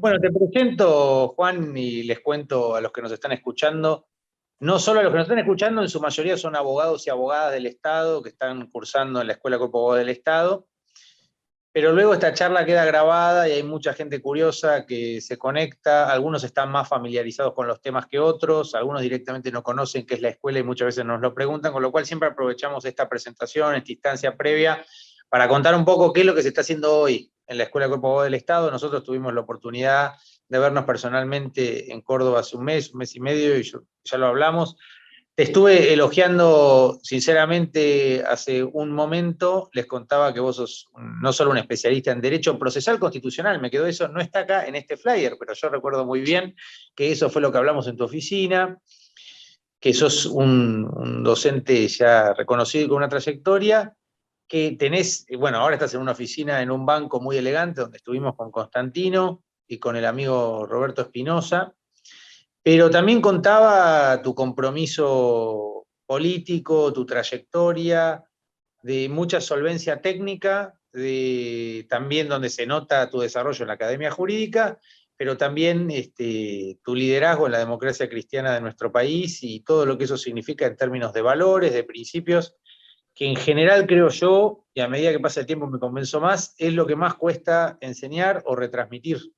Bueno, te presento, Juan, y les cuento a los que nos están escuchando. No solo a los que nos están escuchando, en su mayoría son abogados y abogadas del Estado que están cursando en la Escuela de Cuerpo de Abogados del Estado, pero luego esta charla queda grabada y hay mucha gente curiosa que se conecta. Algunos están más familiarizados con los temas que otros, algunos directamente no conocen qué es la escuela y muchas veces nos lo preguntan, con lo cual siempre aprovechamos esta presentación, esta instancia previa, para contar un poco qué es lo que se está haciendo hoy en la Escuela de Cuerpo de Abogados del Estado. Nosotros tuvimos la oportunidad de vernos personalmente en Córdoba hace un mes y medio, y ya lo hablamos. Te estuve elogiando sinceramente hace un momento, les contaba que vos sos no solo un especialista en derecho procesal constitucional, me quedó eso, no está acá en este flyer, pero yo recuerdo muy bien que eso fue lo que hablamos en tu oficina, que sos un docente ya reconocido y con una trayectoria, que tenés, bueno, ahora estás en una oficina en un banco muy elegante, donde estuvimos con Constantino y con el amigo Roberto Espinosa, pero también contaba tu compromiso político, tu trayectoria, de mucha solvencia técnica, también donde se nota tu desarrollo en la academia jurídica, pero también tu liderazgo en la democracia cristiana de nuestro país y todo lo que eso significa en términos de valores, de principios, que en general creo yo, y a medida que pasa el tiempo me convenzo más, es lo que más cuesta enseñar o retransmitir.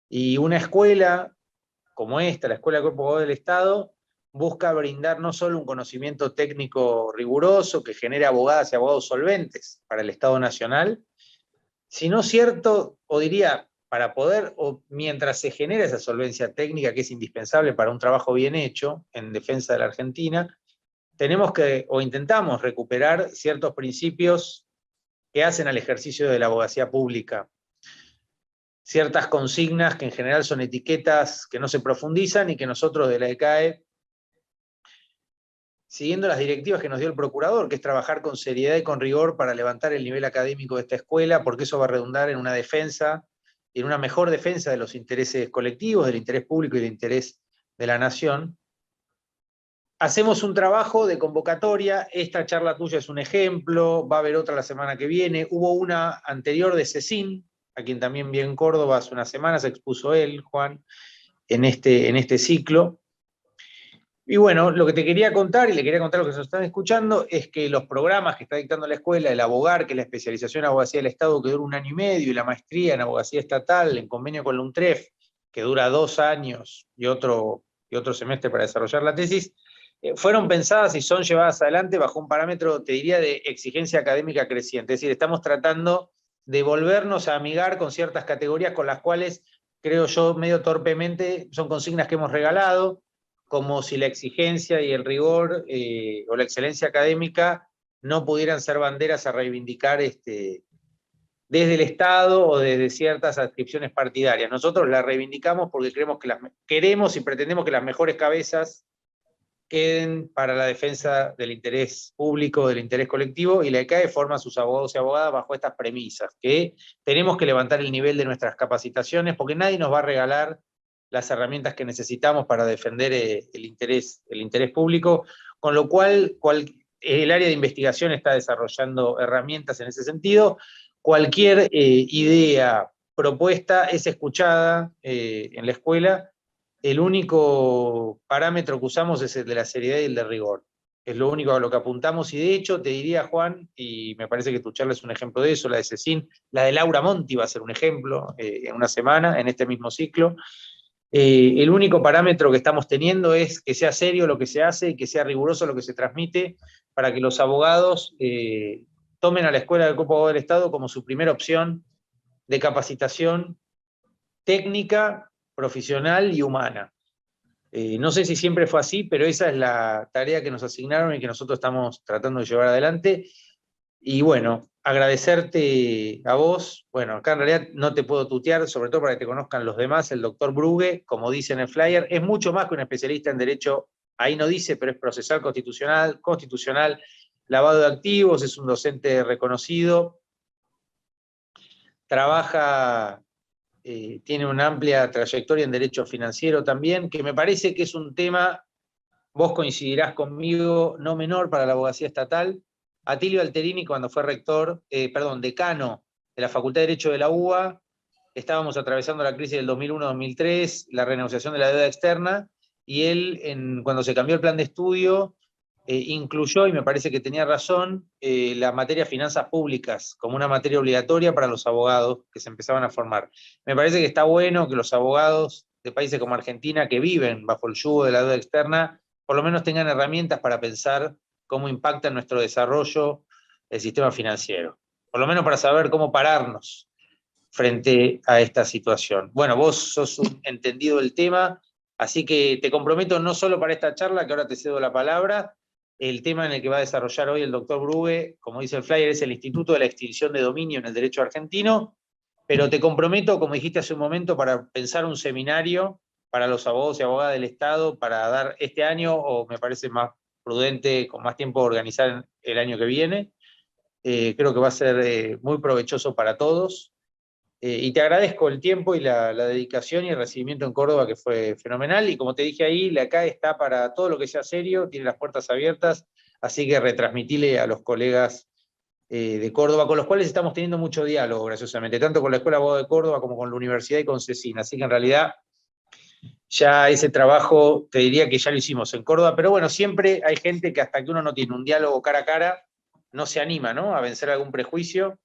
Y una escuela como esta, la Escuela de Cuerpo de Abogados del Estado, busca brindar no solo un conocimiento técnico riguroso que genere abogadas y abogados solventes para el Estado Nacional, sino cierto, o diría, para poder, o mientras se genera esa solvencia técnica que es indispensable para un trabajo bien hecho en defensa de la Argentina, tenemos que, o intentamos recuperar ciertos principios que hacen al ejercicio de la abogacía pública, ciertas consignas que en general son etiquetas que no se profundizan y que nosotros de la ECAE, siguiendo las directivas que nos dio el procurador, que es trabajar con seriedad y con rigor para levantar el nivel académico de esta escuela, porque eso va a redundar en una defensa, en una mejor defensa de los intereses colectivos, del interés público y del interés de la nación. Hacemos un trabajo de convocatoria, esta charla tuya es un ejemplo, va a haber otra la semana que viene, hubo una anterior de Cecín, a quien también vi en Córdoba hace unas semanas, expuso él, Juan, en este ciclo. Y bueno, lo que te quería contar, y le quería contar a los que nos están escuchando, es que los programas que está dictando la escuela, el abogar, que es la especialización en abogacía del Estado, que dura 1 año y medio, y la maestría en abogacía estatal, en convenio con la UNTREF, que dura 2 años, y otro semestre para desarrollar la tesis, fueron pensadas y son llevadas adelante bajo un parámetro, te diría, de exigencia académica creciente. Es decir, estamos tratando de volvernos a amigar con ciertas categorías con las cuales, creo yo, medio torpemente, son consignas que hemos regalado, como si la exigencia y el rigor o la excelencia académica no pudieran ser banderas a reivindicar desde el Estado o desde ciertas adscripciones partidarias. Nosotros las reivindicamos porque queremos y pretendemos que las mejores cabezas queden para la defensa del interés público, del interés colectivo, y la ECAE forma a sus abogados y abogadas bajo estas premisas, que tenemos que levantar el nivel de nuestras capacitaciones, porque nadie nos va a regalar las herramientas que necesitamos para defender el interés público, con lo cual el área de investigación está desarrollando herramientas en ese sentido. Cualquier idea, propuesta es escuchada en la escuela. El único parámetro que usamos es el de la seriedad y el de rigor. Es lo único a lo que apuntamos, y de hecho te diría, Juan, y me parece que tu charla es un ejemplo de eso, la de Cecín, la de Laura Monti va a ser un ejemplo en una semana, en este mismo ciclo. El único parámetro que estamos teniendo es que sea serio lo que se hace y que sea riguroso lo que se transmite, para que los abogados tomen a la Escuela del Cuerpo de Abogados del Estado como su primera opción de capacitación técnica, profesional y humana. No sé si siempre fue así, pero esa es la tarea que nos asignaron y que nosotros estamos tratando de llevar adelante. Y bueno, agradecerte a vos. Bueno, acá en realidad no te puedo tutear, sobre todo para que te conozcan los demás. El doctor Brugue, como dice en el flyer, es mucho más que un especialista en derecho, ahí no dice, pero es procesal constitucional, lavado de activos, es un docente reconocido, trabaja, tiene una amplia trayectoria en derecho financiero también, que me parece que es un tema, vos coincidirás conmigo, no menor para la abogacía estatal. Atilio Alterini, cuando fue decano de la Facultad de Derecho de la UBA, estábamos atravesando la crisis del 2001-2003, la renegociación de la deuda externa, y él, cuando se cambió el plan de estudio, incluyó, y me parece que tenía razón, la materia finanzas públicas como una materia obligatoria para los abogados que se empezaban a formar. Me parece que está bueno que los abogados de países como Argentina, que viven bajo el yugo de la deuda externa, por lo menos tengan herramientas para pensar cómo impacta en nuestro desarrollo el sistema financiero. Por lo menos para saber cómo pararnos frente a esta situación. Bueno, vos sos un entendido del tema, así que te comprometo no solo para esta charla, que ahora te cedo la palabra, el tema en el que va a desarrollar hoy el doctor Brugge, como dice el flyer, es el Instituto de la Extinción de Dominio en el Derecho Argentino, pero te comprometo, como dijiste hace un momento, para pensar un seminario para los abogados y abogadas del Estado para dar este año, o me parece más prudente, con más tiempo, organizar el año que viene. Creo que va a ser muy provechoso para todos. Y te agradezco el tiempo y la dedicación y el recibimiento en Córdoba, que fue fenomenal. Y como te dije ahí, la CAE está para todo lo que sea serio, tiene las puertas abiertas, así que retransmitile a los colegas de Córdoba, con los cuales estamos teniendo mucho diálogo, graciosamente, tanto con la Escuela de Abogados de Córdoba como con la Universidad y con CECIN. Así que en realidad ya ese trabajo, te diría que ya lo hicimos en Córdoba, pero bueno, siempre hay gente que hasta que uno no tiene un diálogo cara a cara, no se anima, ¿no?, a vencer algún prejuicio.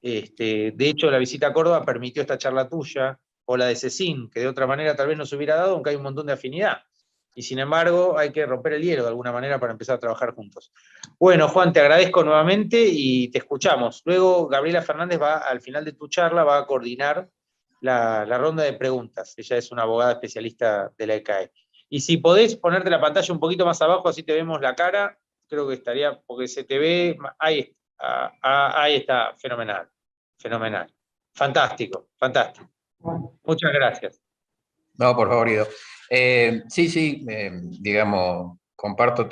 De hecho, la visita a Córdoba permitió esta charla tuya, o la de Cecín, que de otra manera tal vez no se hubiera dado, aunque hay un montón de afinidad. Y sin embargo, hay que romper el hielo de alguna manera para empezar a trabajar juntos. Bueno, Juan, te agradezco nuevamente y te escuchamos. Luego, Gabriela Fernández va, al final de tu charla, va a coordinar la ronda de preguntas. Ella es una abogada especialista de la ECAE. Y si podés ponerte la pantalla un poquito más abajo, así te vemos la cara, creo que estaría, porque se te ve, ahí está, fenomenal, fenomenal. Fantástico, fantástico. Muchas gracias. No, por favor, Guido. Sí, sí, digamos, comparto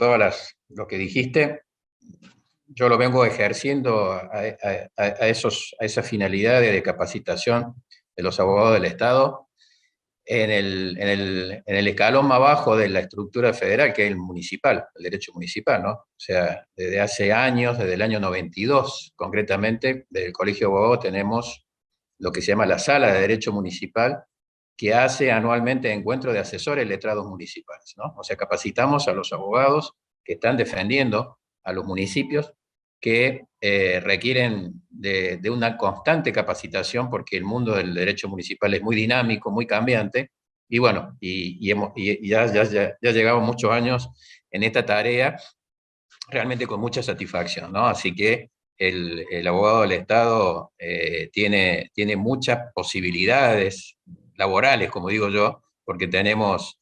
lo que dijiste. Yo lo vengo ejerciendo a esa finalidad de capacitación de los abogados del Estado en el escalón más bajo de la estructura federal, que es el municipal, el derecho municipal, ¿no? O sea, desde hace años, desde el año 92, concretamente, del Colegio de Abogados tenemos lo que se llama la Sala de Derecho Municipal, que hace anualmente encuentros de asesores letrados municipales, ¿no? O sea, capacitamos a los abogados que están defendiendo a los municipios que requieren de una constante capacitación porque el mundo del derecho municipal es muy dinámico, muy cambiante, y bueno, ya llegamos muchos años en esta tarea, realmente con mucha satisfacción, ¿no? Así que el abogado del Estado tiene muchas posibilidades laborales, como digo yo, porque tenemos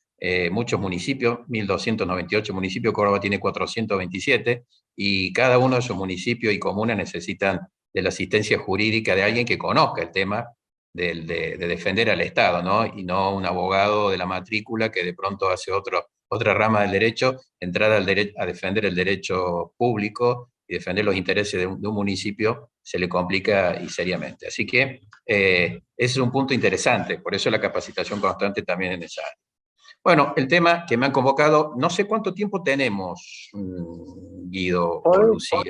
muchos municipios, 1.298 municipios, Córdoba tiene 427, y cada uno de esos municipios y comunas necesitan de la asistencia jurídica de alguien que conozca el tema de defender al Estado, ¿no? Y no un abogado de la matrícula que de pronto hace otra rama del derecho, entrar a defender el derecho público y defender los intereses de un municipio se le complica y seriamente. Así que ese es un punto interesante, por eso la capacitación constante también es necesaria. Bueno, el tema que me han convocado, no sé cuánto tiempo tenemos, Guido o Lucía.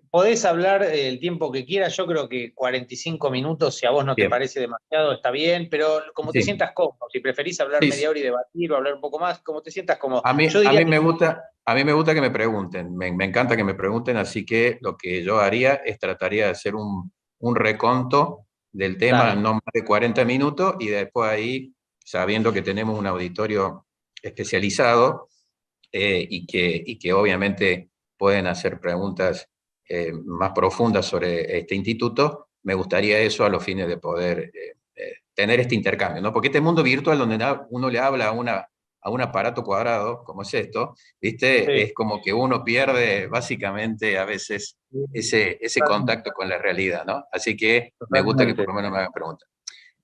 Podés hablar el tiempo que quieras, yo creo que 45 minutos, si a vos no te Bien, parece demasiado, está bien, pero como te sí, sientas cómodo, si preferís hablar sí. media hora y debatir o hablar un poco más, como te sientas cómodo. A mí, Yo a diría mí que me gusta, a mí me gusta que me pregunten, me encanta que me pregunten, así que lo que yo haría es trataría de hacer un reconto del tema dale. en no más de 40 minutos y después ahí, sabiendo que tenemos un auditorio especializado y que obviamente pueden hacer preguntas más profundas sobre este instituto, me gustaría eso a los fines de poder tener este intercambio, ¿no? Porque este mundo virtual donde uno le habla a un aparato cuadrado, como es esto, ¿viste? Sí, Es como que uno pierde básicamente a veces ese totalmente, contacto con la realidad, ¿no? Así que me gusta que por totalmente. lo menos me hagan preguntas.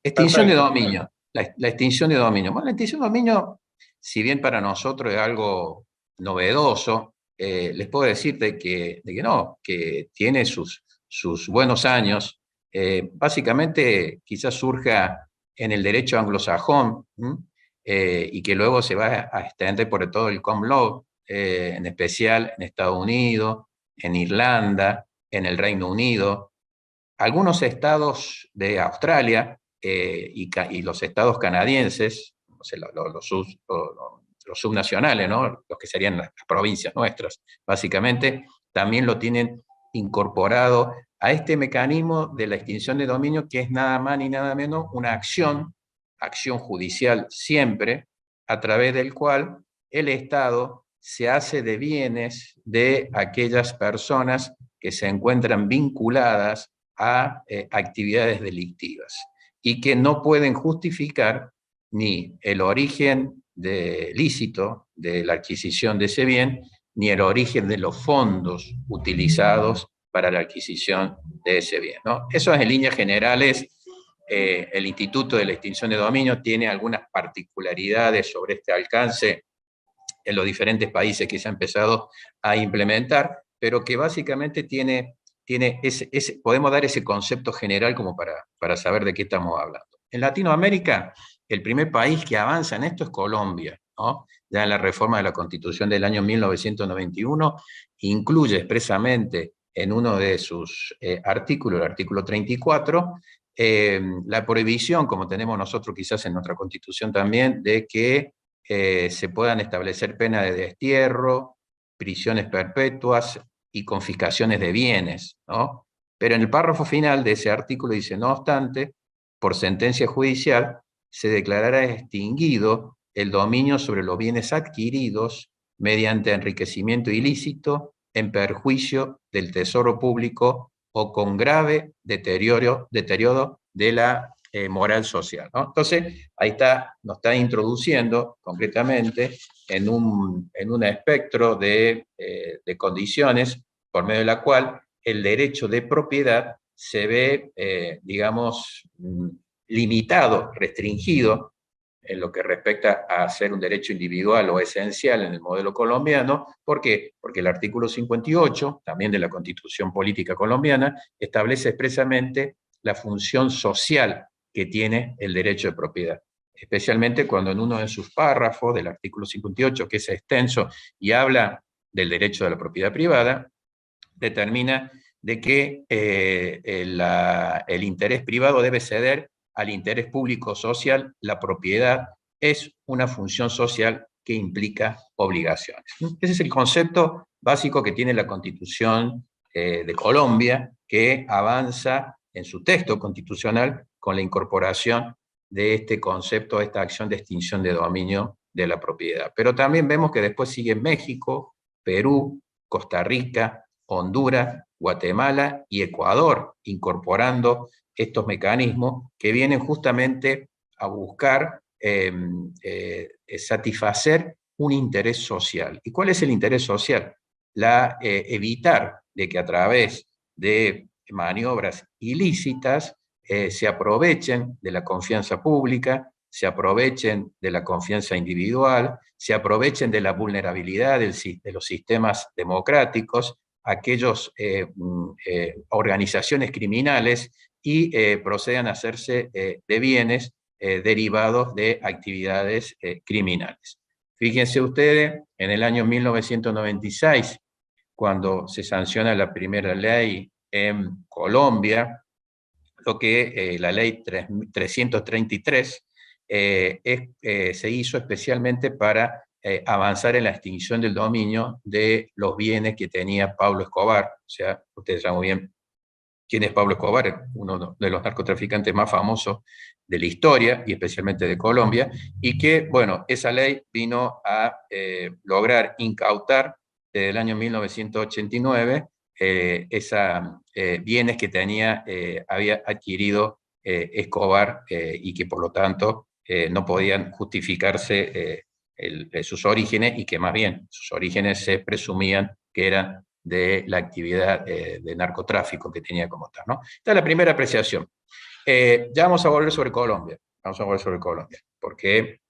Extinción de Perfecto. dominio. La extinción de dominio. Bueno, la extinción de dominio, si bien para nosotros es algo novedoso, les puedo decir de que no, que tiene sus buenos años. Básicamente, quizás surja en el derecho anglosajón, y que luego se va a extender por todo el common law, en especial en Estados Unidos, en Irlanda, en el Reino Unido, algunos estados de Australia, y los estados canadienses, o sea, los subnacionales, ¿no? Los que serían las provincias nuestras, básicamente, también lo tienen incorporado a este mecanismo de la extinción de dominio, que es nada más ni nada menos una acción judicial siempre, a través del cual el Estado se hace de bienes de aquellas personas que se encuentran vinculadas a actividades delictivas y que no pueden justificar ni el origen lícito de la adquisición de ese bien, ni el origen de los fondos utilizados para la adquisición de ese bien, ¿no? Eso es en líneas generales. El Instituto de la Extinción de Dominio tiene algunas particularidades sobre este alcance en los diferentes países que se ha empezado a implementar, pero que básicamente podemos dar ese concepto general como para saber de qué estamos hablando. En Latinoamérica, el primer país que avanza en esto es Colombia, ¿no? Ya en la reforma de la Constitución del año 1991, incluye expresamente en uno de sus artículos, el artículo 34, la prohibición, como tenemos nosotros quizás en nuestra Constitución también, de que se puedan establecer penas de destierro, prisiones perpetuas y confiscaciones de bienes, ¿no? Pero en el párrafo final de ese artículo dice, no obstante, por sentencia judicial, se declarará extinguido el dominio sobre los bienes adquiridos mediante enriquecimiento ilícito en perjuicio del tesoro público o con grave deterioro de la moral social, ¿no? Entonces, ahí nos está introduciendo concretamente en un espectro de condiciones por medio de la cual el derecho de propiedad se ve, digamos, limitado, restringido, en lo que respecta a ser un derecho individual o esencial en el modelo colombiano. ¿Por qué? Porque el artículo 58, también de la Constitución Política Colombiana, establece expresamente la función social que tiene el derecho de propiedad, especialmente cuando en uno de sus párrafos del artículo 58, que es extenso y habla del derecho de la propiedad privada, determina de que el interés privado debe ceder al interés público social. La propiedad es una función social que implica obligaciones. Ese es el concepto básico que tiene la Constitución de Colombia, que avanza en su texto constitucional con la incorporación de este concepto, esta acción de extinción de dominio de la propiedad. Pero también vemos que después sigue México, Perú, Costa Rica, Honduras, Guatemala y Ecuador, incorporando estos mecanismos que vienen justamente a buscar satisfacer un interés social. ¿Y cuál es el interés social? Evitar de que a través de maniobras ilícitas se aprovechen de la confianza pública, se aprovechen de la confianza individual, se aprovechen de la vulnerabilidad de los sistemas democráticos, aquellas organizaciones criminales, y procedan a hacerse de bienes derivados de actividades criminales. Fíjense ustedes, en el año 1996, cuando se sanciona la primera ley en Colombia, lo que la ley 333 se hizo especialmente para avanzar en la extinción del dominio de los bienes que tenía Pablo Escobar. O sea, ustedes saben muy bien quién es Pablo Escobar, uno de los narcotraficantes más famosos de la historia, y especialmente de Colombia, y que, bueno, esa ley vino a lograr incautar desde el año 1989 bienes que había adquirido Escobar, y que por lo tanto no podían justificarse sus orígenes, y que más bien sus orígenes se presumían que eran de la actividad de narcotráfico que tenía como tal, ¿no? Esta es la primera apreciación. Ya vamos a volver sobre Colombia, porque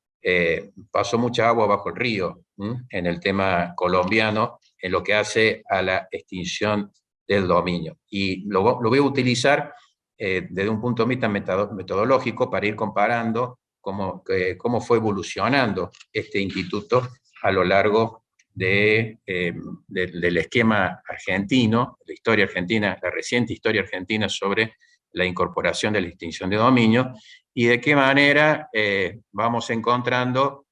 pasó mucha agua bajo el río en el tema colombiano, en lo que hace a la extinción del dominio. Y lo voy a utilizar desde un punto de vista metodológico para ir comparando cómo fue evolucionando este instituto a lo largo del esquema argentino, la historia argentina, la reciente historia argentina sobre la incorporación de la extinción de dominio, y de qué manera vamos encontrando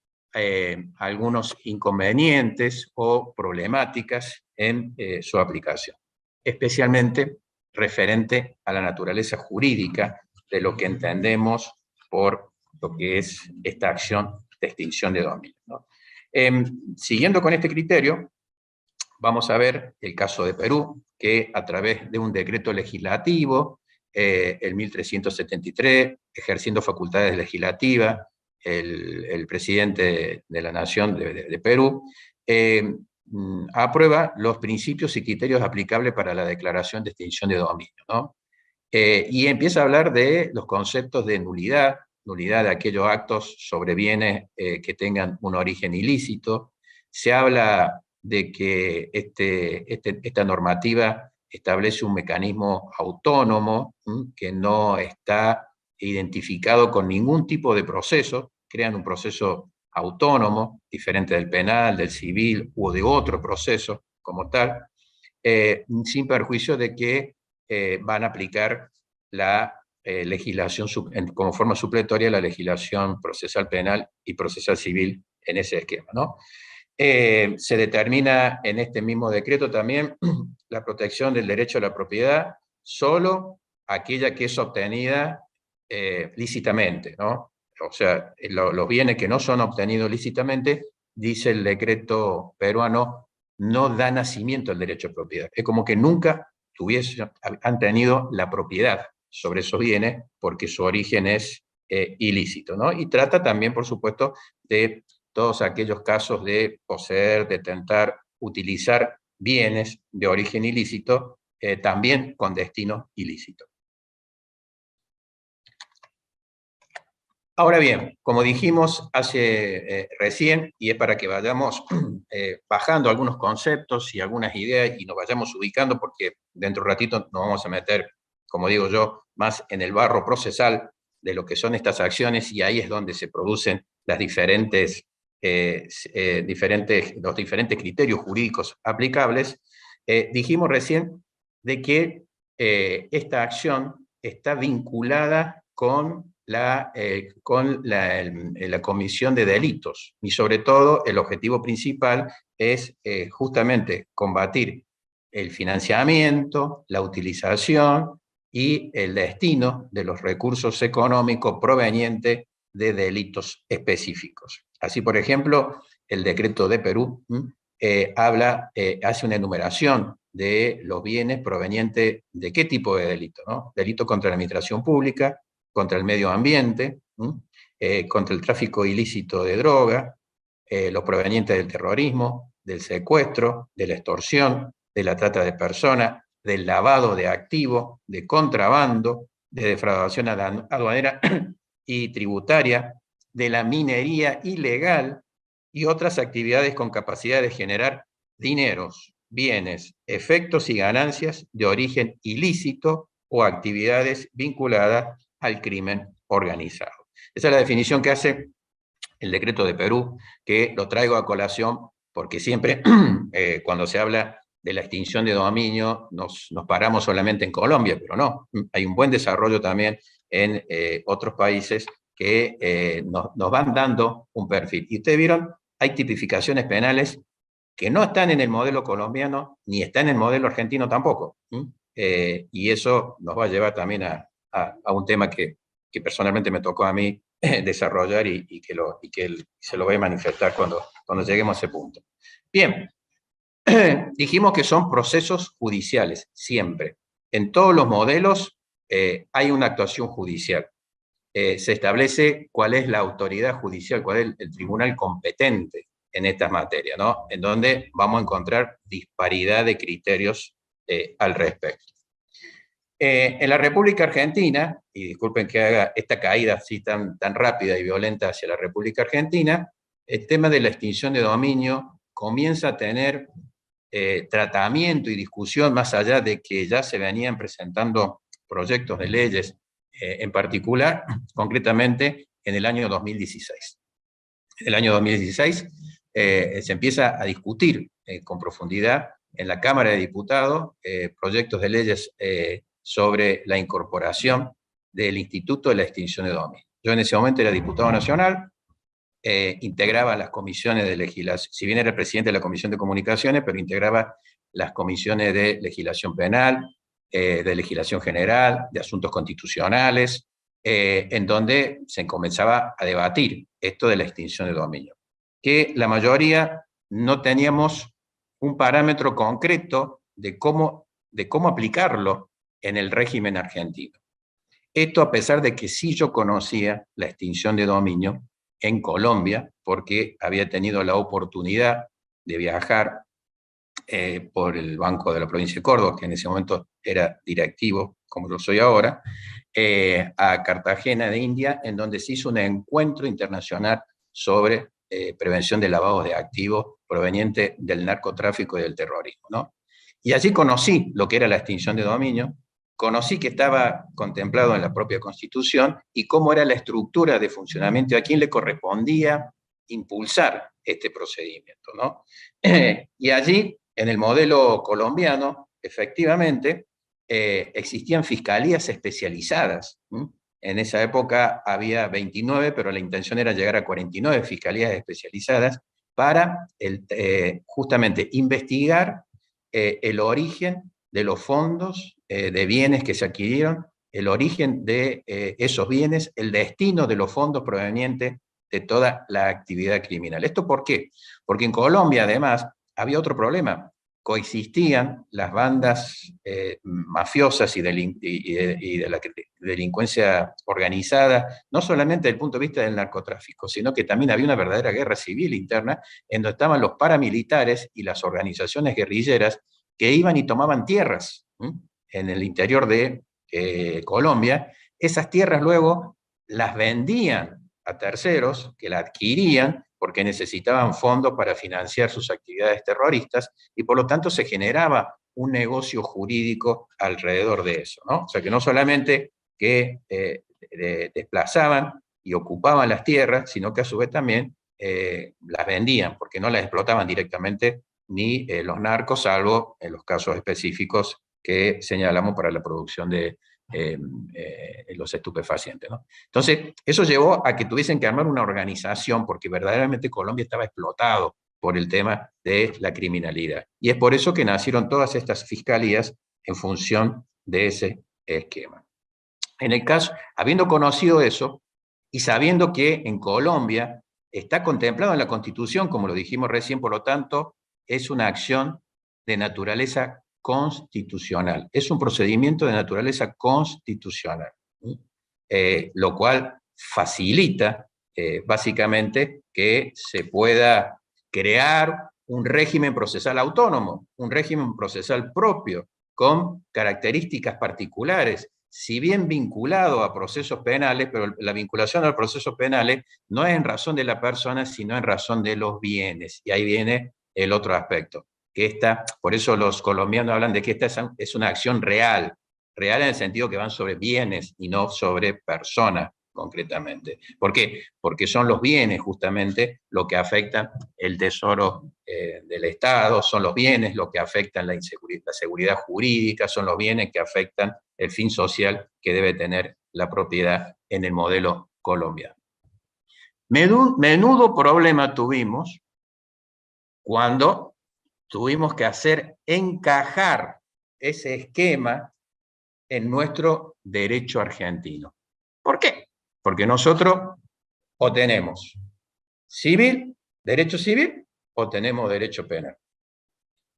algunos inconvenientes o problemáticas en su aplicación, especialmente referente a la naturaleza jurídica de lo que entendemos por lo que es esta acción de extinción de dominio, ¿no? Siguiendo con este criterio, vamos a ver el caso de Perú, que a través de un decreto legislativo, el 1373, ejerciendo facultades legislativas, el presidente de la Nación de Perú, aprueba los principios y criterios aplicables para la declaración de extinción de dominio, ¿no? Y empieza a hablar de los conceptos de nulidad, nulidad de aquellos actos sobre bienes que tengan un origen ilícito. Se habla de que esta normativa establece un mecanismo autónomo que no está identificado con ningún tipo de proceso, crean un proceso autónomo, diferente del penal, del civil o de otro proceso como tal, sin perjuicio de que van a aplicar la legislación como forma supletoria la legislación procesal penal y procesal civil en ese esquema, ¿no? Se determina en este mismo decreto también la protección del derecho a la propiedad, solo aquella que es obtenida lícitamente, ¿no? O sea, los bienes que no son obtenidos lícitamente, dice el decreto peruano, no da nacimiento al derecho a propiedad. Es como que nunca han tenido la propiedad sobre esos bienes porque su origen es ilícito, ¿no? Y trata también, por supuesto, de todos aquellos casos de poseer, detentar, utilizar bienes de origen ilícito, también con destino ilícito. Ahora bien, como dijimos hace recién, y es para que vayamos bajando algunos conceptos y algunas ideas y nos vayamos ubicando, porque dentro de un ratito nos vamos a meter, como digo yo, más en el barro procesal de lo que son estas acciones, y ahí es donde se producen las los diferentes criterios jurídicos aplicables. Dijimos recién de que esta acción está vinculada con la comisión de delitos, y sobre todo el objetivo principal es justamente combatir el financiamiento, la utilización y el destino de los recursos económicos provenientes de delitos específicos. Así, por ejemplo, el decreto de Perú hace una enumeración de los bienes provenientes de qué tipo de delito, ¿no? Delito contra la administración pública, contra el medio ambiente, contra el tráfico ilícito de droga, los provenientes del terrorismo, del secuestro, de la extorsión, de la trata de personas, del lavado de activos, de contrabando, de defraudación aduanera y tributaria, de la minería ilegal y otras actividades con capacidad de generar dineros, bienes, efectos y ganancias de origen ilícito o actividades vinculadas al crimen organizado. Esa es la definición que hace el decreto de Perú, que lo traigo a colación porque siempre cuando se habla de la extinción de dominio nos paramos solamente en Colombia, pero no, hay un buen desarrollo también en otros países que nos van dando un perfil. Y ustedes vieron, hay tipificaciones penales que no están en el modelo colombiano, ni está en el modelo argentino tampoco. Y eso nos va a llevar también a un tema que personalmente me tocó a mí desarrollar y que se lo voy a manifestar cuando lleguemos a ese punto. Bien, dijimos que son procesos judiciales, siempre. En todos los modelos hay una actuación judicial. Se establece cuál es la autoridad judicial, cuál es el tribunal competente en estas materias, ¿no? En donde vamos a encontrar disparidad de criterios al respecto. En la República Argentina, y disculpen que haga esta caída así tan rápida y violenta hacia la República Argentina, el tema de la extinción de dominio comienza a tener tratamiento y discusión más allá de que ya se venían presentando proyectos de leyes, en particular, concretamente en el año 2016. En el año 2016 se empieza a discutir con profundidad en la Cámara de Diputados proyectos de leyes sobre la incorporación del Instituto de la Extinción de Dominio. Yo en ese momento era diputado nacional, integraba las comisiones de legislación, si bien era el presidente de la Comisión de Comunicaciones, pero integraba las comisiones de legislación penal, de legislación general, de asuntos constitucionales, en donde se comenzaba a debatir esto de la extinción de dominio. Que la mayoría no teníamos un parámetro concreto de cómo aplicarlo en el régimen argentino. Esto a pesar de que sí yo conocía la extinción de dominio en Colombia, porque había tenido la oportunidad de viajar por el Banco de la Provincia de Córdoba, que en ese momento era directivo, como lo soy ahora, a Cartagena de India, en donde se hizo un encuentro internacional sobre prevención de lavados de activos provenientes del narcotráfico y del terrorismo, ¿no? Y allí conocí lo que era la extinción de dominio, conocí que estaba contemplado en la propia Constitución y cómo era la estructura de funcionamiento y a quién le correspondía impulsar este procedimiento, ¿no? Y allí, en el modelo colombiano, efectivamente, existían fiscalías especializadas. En esa época había 29, pero la intención era llegar a 49 fiscalías especializadas para justamente investigar el origen de los fondos de bienes que se adquirieron, el origen de esos bienes, el destino de los fondos provenientes de toda la actividad criminal. ¿Esto por qué? Porque en Colombia, además, había otro problema. Coexistían las bandas mafiosas y de la delincuencia organizada, no solamente desde el punto de vista del narcotráfico, sino que también había una verdadera guerra civil interna en donde estaban los paramilitares y las organizaciones guerrilleras que iban y tomaban tierras en el interior de Colombia. Esas tierras luego las vendían a terceros que la adquirían porque necesitaban fondos para financiar sus actividades terroristas y por lo tanto se generaba un negocio jurídico alrededor de eso, ¿no? O sea que no solamente que desplazaban y ocupaban las tierras, sino que a su vez también las vendían, porque no las explotaban directamente ni los narcos, salvo en los casos específicos que señalamos para la producción de los estupefacientes, ¿no? Entonces, eso llevó a que tuviesen que armar una organización, porque verdaderamente Colombia estaba explotado por el tema de la criminalidad. Y es por eso que nacieron todas estas fiscalías en función de ese esquema. En el caso, habiendo conocido eso, y sabiendo que en Colombia está contemplado en la Constitución, como lo dijimos recién, por lo tanto, es una acción de naturaleza constitucional. Es un procedimiento de naturaleza constitucional, lo cual facilita básicamente que se pueda crear un régimen procesal autónomo, un régimen procesal propio, con características particulares, si bien vinculado a procesos penales, pero la vinculación a los procesos penales no es en razón de la persona, sino en razón de los bienes. Y ahí viene el otro aspecto. Por eso los colombianos hablan de que esta es una acción real, real en el sentido que van sobre bienes y no sobre personas concretamente. ¿Por qué? Porque son los bienes justamente lo que afectan el tesoro del Estado, son los bienes lo que afectan la seguridad jurídica, son los bienes que afectan el fin social que debe tener la propiedad en el modelo colombiano. Menudo problema tuvimos cuando tuvimos que hacer encajar ese esquema en nuestro derecho argentino. ¿Por qué? Porque nosotros o tenemos derecho civil, o tenemos derecho penal.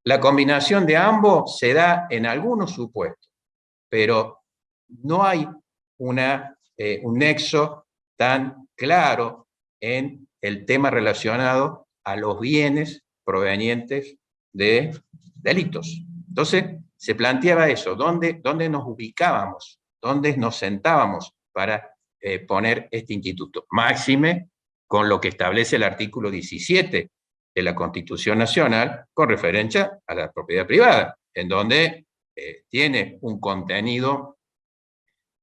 La combinación de ambos se da en algunos supuestos, pero no hay un nexo tan claro en el tema relacionado a los bienes provenientes de delitos. Entonces, se planteaba eso, ¿dónde nos ubicábamos? ¿Dónde nos sentábamos para poner este instituto? Máxime con lo que establece el artículo 17 de la Constitución Nacional con referencia a la propiedad privada, en donde tiene un contenido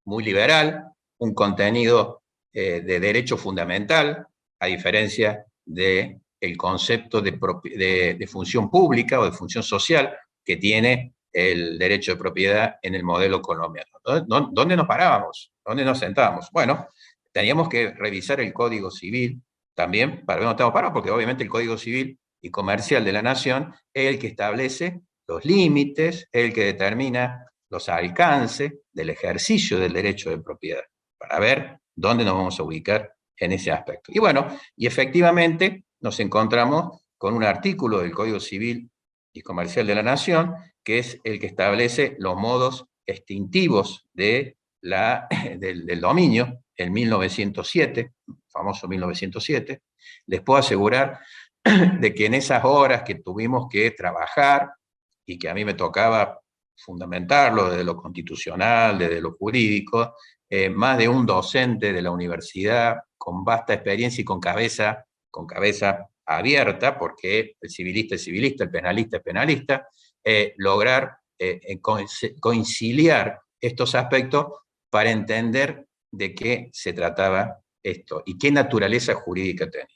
muy liberal, un contenido de derecho fundamental, a diferencia del concepto de función pública o de función social que tiene el derecho de propiedad en el modelo colombiano. ¿Dónde nos parábamos? ¿Dónde nos sentábamos? Bueno, teníamos que revisar el Código Civil también para ver dónde estamos parados, porque obviamente el Código Civil y Comercial de la Nación es el que establece los límites, es el que determina los alcances del ejercicio del derecho de propiedad, para ver dónde nos vamos a ubicar en ese aspecto. Y bueno, y efectivamente nos encontramos con un artículo del Código Civil y Comercial de la Nación, que es el que establece los modos extintivos del dominio, en 1907, famoso 1907. Les puedo asegurar de que en esas horas que tuvimos que trabajar, y que a mí me tocaba fundamentarlo desde lo constitucional, desde lo jurídico, más de un docente de la universidad con vasta experiencia y con cabeza abierta, porque el civilista es civilista, el penalista es penalista, lograr conciliar estos aspectos para entender de qué se trataba esto y qué naturaleza jurídica tenía.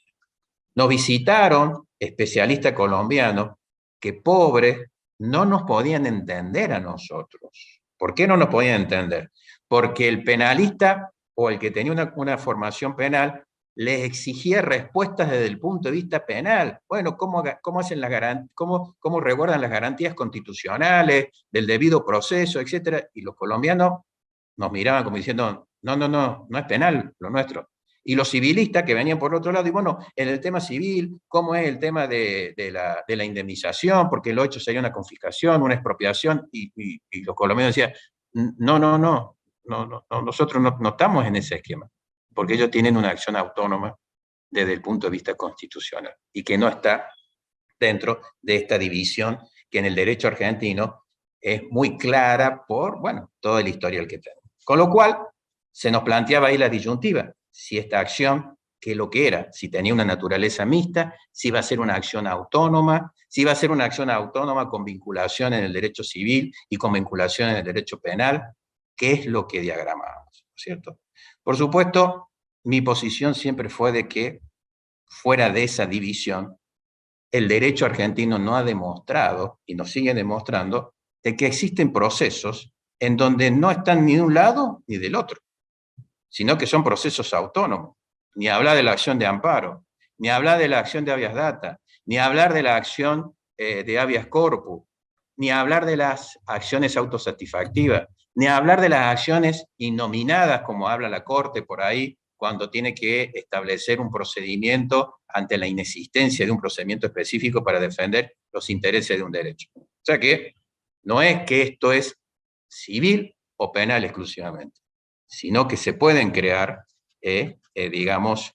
Nos visitaron especialistas colombianos que, pobres, no nos podían entender a nosotros. ¿Por qué no nos podían entender? Porque el penalista o el que tenía una formación penal les exigía respuestas desde el punto de vista penal. Bueno, ¿cómo resguardan las garantías constitucionales, del debido proceso, etcétera? Y los colombianos nos miraban como diciendo, no es penal lo nuestro. Y los civilistas que venían por otro lado, y bueno, en el tema civil, ¿cómo es el tema de la indemnización? Porque lo hecho sería una confiscación, una expropiación, y los colombianos decían, no, nosotros no estamos en ese esquema, porque ellos tienen una acción autónoma desde el punto de vista constitucional, y que no está dentro de esta división que en el derecho argentino es muy clara por, bueno, todo el historial que tenemos. Con lo cual, se nos planteaba ahí la disyuntiva, si esta acción, que lo que era, si tenía una naturaleza mixta, si iba a ser una acción autónoma, si iba a ser una acción autónoma con vinculación en el derecho civil y con vinculación en el derecho penal, qué es lo que diagramamos, ¿cierto? Por supuesto, mi posición siempre fue de que, fuera de esa división, el derecho argentino no ha demostrado, y nos sigue demostrando, de que existen procesos en donde no están ni de un lado ni del otro, sino que son procesos autónomos. Ni hablar de la acción de amparo, ni hablar de la acción de habeas data, ni hablar de la acción de habeas corpus, ni hablar de las acciones autosatisfactivas, ni hablar de las acciones innominadas, como habla la Corte por ahí, cuando tiene que establecer un procedimiento ante la inexistencia de un procedimiento específico para defender los intereses de un derecho. O sea que no es que esto es civil o penal exclusivamente, sino que se pueden crear, digamos,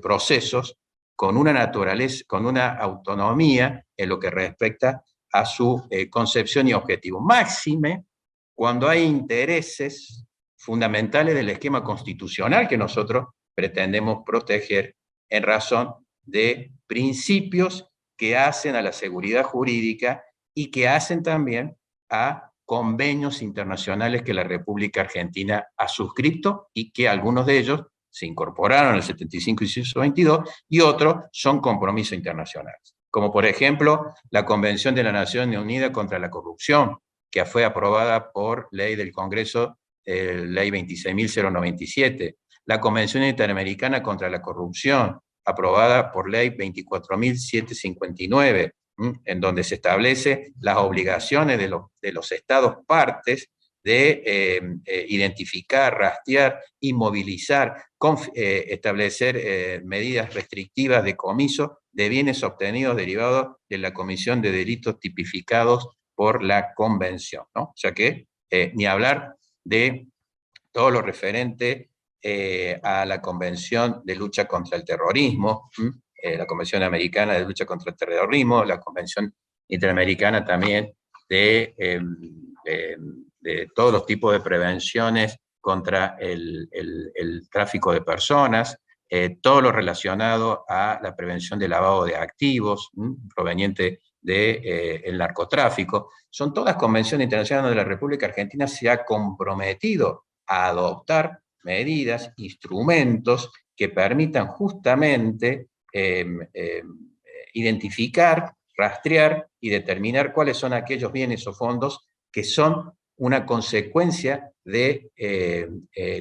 procesos con una naturaleza, con una autonomía en lo que respecta a su concepción y objetivo. Máxime cuando hay intereses fundamentales del esquema constitucional que nosotros pretendemos proteger en razón de principios que hacen a la seguridad jurídica y que hacen también a convenios internacionales que la República Argentina ha suscrito y que algunos de ellos se incorporaron en el 75 y 122 y otros son compromisos internacionales. Como por ejemplo la Convención de la Naciones Unidas contra la Corrupción, que fue aprobada por ley del Congreso, ley 26.097, la Convención Interamericana contra la Corrupción, aprobada por ley 24.759, en donde se establece las obligaciones de los estados partes de identificar, rastrear, inmovilizar, establecer medidas restrictivas de comiso de bienes obtenidos derivados de la comisión de delitos tipificados por la Convención, ¿no? O sea que ni hablar de todo lo referente a la Convención de Lucha contra el Terrorismo, la Convención Americana de Lucha contra el Terrorismo, la Convención Interamericana también de todos los tipos de prevenciones contra el tráfico de personas, todo lo relacionado a la prevención del lavado de activos proveniente del narcotráfico. Son todas convenciones internacionales donde la República Argentina se ha comprometido a adoptar medidas, instrumentos que permitan justamente identificar, rastrear y determinar cuáles son aquellos bienes o fondos que son una consecuencia de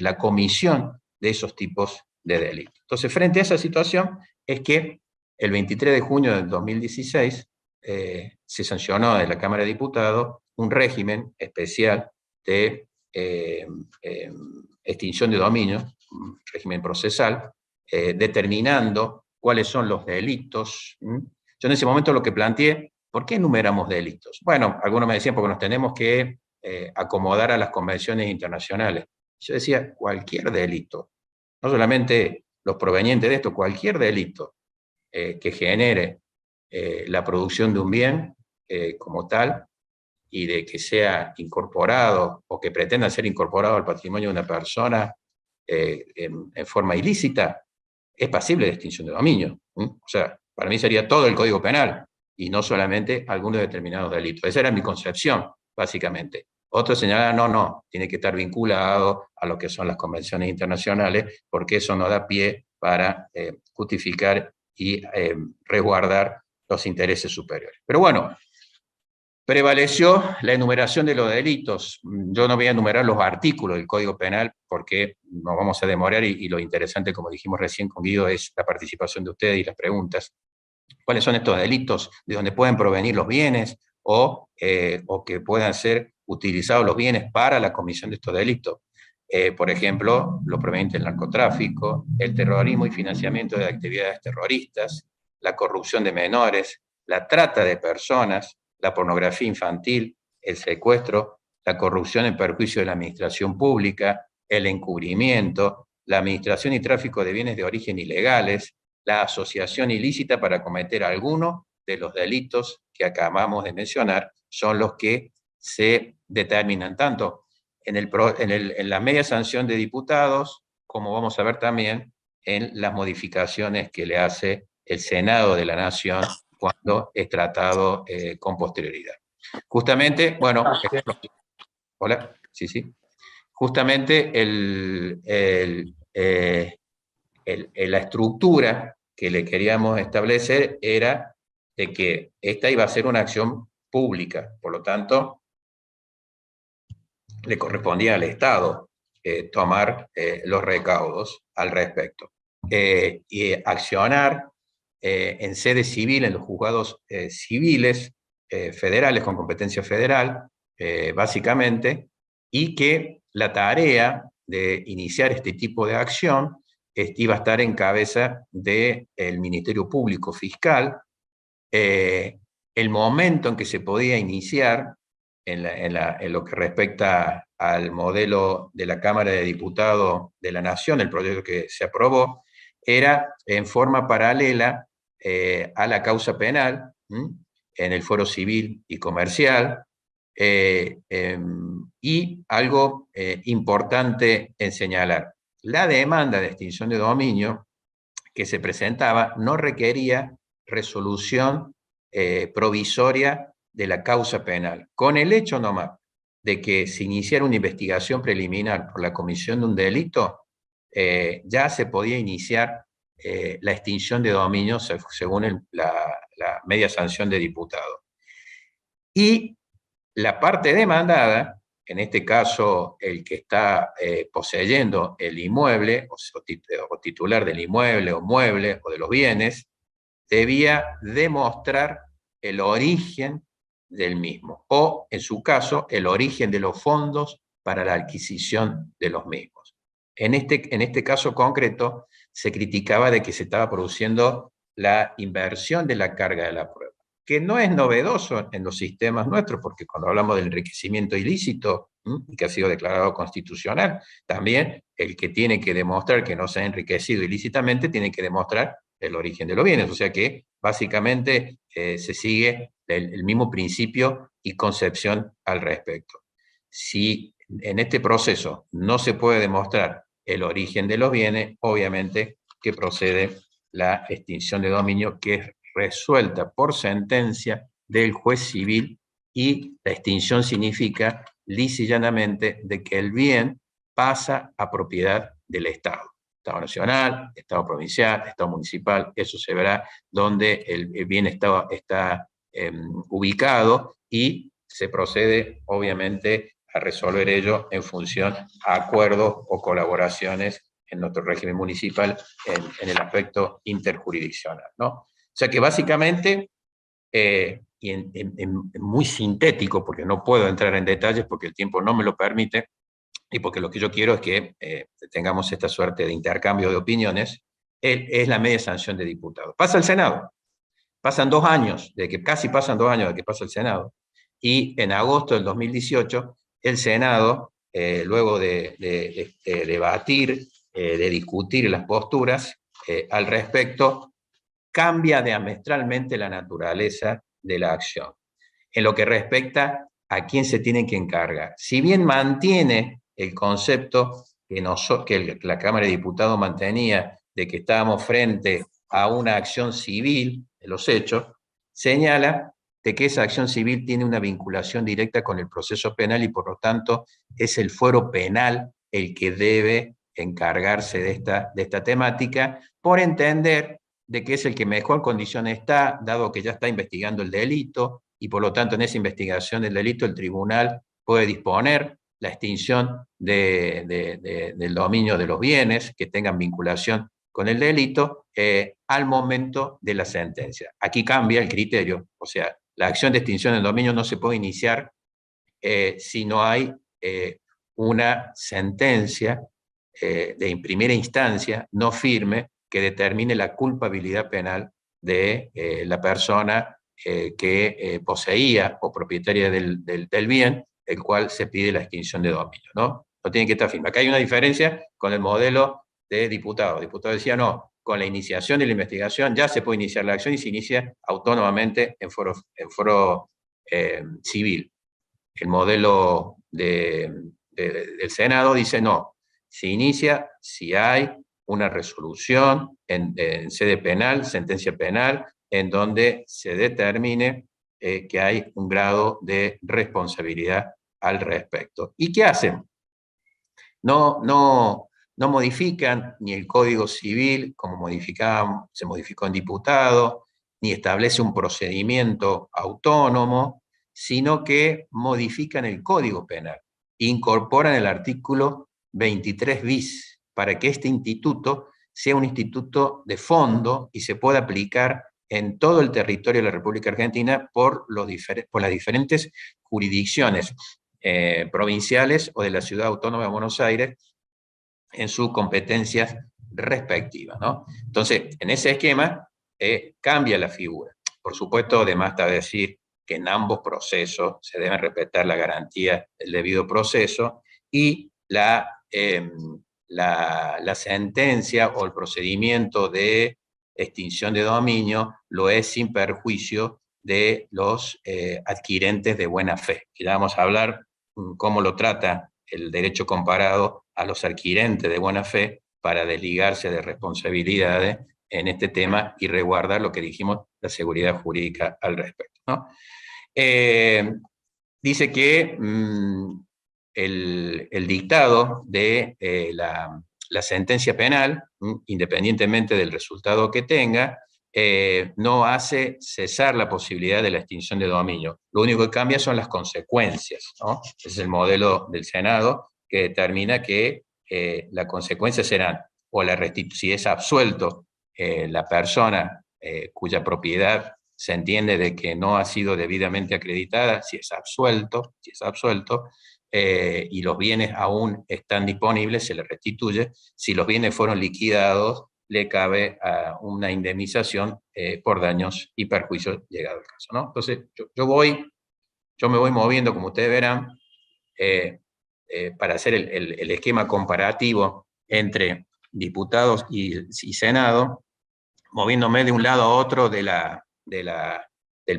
la comisión de esos tipos de delitos. Entonces, frente a esa situación, es que el 23 de junio del 2016 se sancionó de la Cámara de Diputados un régimen especial de extinción de dominio, un régimen procesal, determinando cuáles son los delitos. Yo en ese momento lo que planteé, ¿por qué enumeramos delitos? Bueno, algunos me decían porque nos tenemos que acomodar a las convenciones internacionales. Yo decía, cualquier delito, no solamente los provenientes de esto, cualquier delito que genere la producción de un bien como tal, y de que sea incorporado o que pretenda ser incorporado al patrimonio de una persona en forma ilícita, es pasible de extinción de dominio. O sea, para mí sería todo el Código Penal y no solamente algunos determinados delitos. Esa era mi concepción, básicamente. Otros señalaban, no, tiene que estar vinculado a lo que son las convenciones internacionales, porque eso no da pie para justificar y resguardar los intereses superiores. Pero bueno, prevaleció la enumeración de los delitos. Yo no voy a enumerar los artículos del Código Penal porque nos vamos a demorar y lo interesante, como dijimos recién con Guido, es la participación de ustedes y las preguntas. ¿Cuáles son estos delitos? ¿De dónde pueden provenir los bienes o que puedan ser utilizados los bienes para la comisión de estos delitos? Por ejemplo, lo proveniente del narcotráfico, el terrorismo y financiamiento de actividades terroristas, la corrupción de menores, la trata de personas, la pornografía infantil, el secuestro, la corrupción en perjuicio de la administración pública, el encubrimiento, la administración y tráfico de bienes de origen ilegales, la asociación ilícita para cometer alguno de los delitos que acabamos de mencionar, son los que se determinan tanto en la media sanción de diputados, como vamos a ver también en las modificaciones que le hace el Senado de la Nación cuando es tratado con posterioridad. Justamente, bueno, hola, sí. Justamente la estructura que le queríamos establecer era de que esta iba a ser una acción pública, por lo tanto, le correspondía al Estado tomar los recaudos al respecto. Y accionar en sede civil, en los juzgados civiles federales con competencia federal, básicamente, y que la tarea de iniciar este tipo de acción iba a estar en cabeza del Ministerio Público Fiscal. El momento en que se podía iniciar en lo que respecta al modelo de la Cámara de Diputados de la Nación, el proyecto que se aprobó, era en forma paralela a la causa penal, en el foro civil y comercial, y algo importante en señalar, la demanda de extinción de dominio que se presentaba no requería resolución provisoria de la causa penal. Con el hecho nomás de que se iniciara una investigación preliminar por la comisión de un delito, ya se podía iniciar la extinción de dominio según la media sanción de diputados. Y la parte demandada, en este caso el que está poseyendo el inmueble, o titular del inmueble o mueble o de los bienes, debía demostrar el origen del mismo, o en su caso, el origen de los fondos para la adquisición de los mismos. En este caso concreto, se criticaba de que se estaba produciendo la inversión de la carga de la prueba, que no es novedoso en los sistemas nuestros, porque cuando hablamos del enriquecimiento ilícito, que ha sido declarado constitucional, también el que tiene que demostrar que no se ha enriquecido ilícitamente tiene que demostrar el origen de los bienes, o sea que básicamente se sigue el mismo principio y concepción al respecto. Si en este proceso no se puede demostrar el origen de los bienes, obviamente que procede la extinción de dominio, que es resuelta por sentencia del juez civil, y la extinción significa lisa y llanamente de que el bien pasa a propiedad del Estado. Estado nacional, Estado provincial, Estado municipal, eso se verá donde el bien está ubicado, y se procede, obviamente, a resolver ello en función a acuerdos o colaboraciones en nuestro régimen municipal en el aspecto interjurisdiccional, ¿no? O sea que básicamente, y muy sintético, porque no puedo entrar en detalles porque el tiempo no me lo permite, y porque lo que yo quiero es que tengamos esta suerte de intercambio de opiniones, es la media sanción de diputados. Pasa el Senado, casi pasan 2 años de que pasa el Senado, y en agosto del 2018, el Senado, luego de debatir, de discutir las posturas al respecto, cambia diametralmente la naturaleza de la acción, en lo que respecta a quién se tiene que encargar. Si bien mantiene el concepto que la Cámara de Diputados mantenía de que estábamos frente a una acción civil de los hechos, señala de que esa acción civil tiene una vinculación directa con el proceso penal y por lo tanto es el fuero penal el que debe encargarse de esta temática, por entender de que es el que mejor condición está, dado que ya está investigando el delito, y por lo tanto en esa investigación del delito el tribunal puede disponer la extinción del dominio de los bienes que tengan vinculación con el delito al momento de la sentencia. Aquí cambia el criterio, o sea, la acción de extinción del dominio no se puede iniciar si no hay una sentencia de primera instancia no firme que determine la culpabilidad penal de la persona que poseía o propietaria del bien, el cual se pide la extinción de dominio, ¿no? No tiene que estar firme. Acá hay una diferencia con el modelo de diputado. El diputado decía, no, con la iniciación de la investigación ya se puede iniciar la acción y se inicia autónomamente en foro civil. El modelo del Senado dice, no, se inicia si hay una resolución en sede penal, sentencia penal, en donde se determine que hay un grado de responsabilidad al respecto. ¿Y qué hacen? No modifican ni el Código Civil, como se modificó en diputado, ni establece un procedimiento autónomo, sino que modifican el Código Penal, incorporan el artículo 23 bis, para que este instituto sea un instituto de fondo y se pueda aplicar en todo el territorio de la República Argentina por las diferentes jurisdicciones provinciales o de la Ciudad Autónoma de Buenos Aires en sus competencias respectivas, ¿no? Entonces, en ese esquema cambia la figura. Por supuesto, además está decir que en ambos procesos se debe respetar la garantía del debido proceso y la sentencia o el procedimiento de extinción de dominio lo es sin perjuicio de los adquirentes de buena fe. Y ya vamos a hablar cómo lo trata el derecho comparado a los adquirentes de buena fe para desligarse de responsabilidades en este tema y resguardar lo que dijimos, la seguridad jurídica al respecto, ¿no? Dice que el dictado de la sentencia penal, independientemente del resultado que tenga, no hace cesar la posibilidad de la extinción de dominio. Lo único que cambia son las consecuencias, ¿no? Ese es el modelo del Senado que determina que las consecuencias serán, o si es absuelto la persona cuya propiedad se entiende de que no ha sido debidamente acreditada, si es absuelto, y los bienes aún están disponibles, se le restituye. Si los bienes fueron liquidados, le cabe a una indemnización por daños y perjuicios llegado el caso, ¿no? Entonces, yo me voy moviendo, como ustedes verán, para hacer el esquema comparativo entre diputados y Senado, moviéndome de un lado a otro del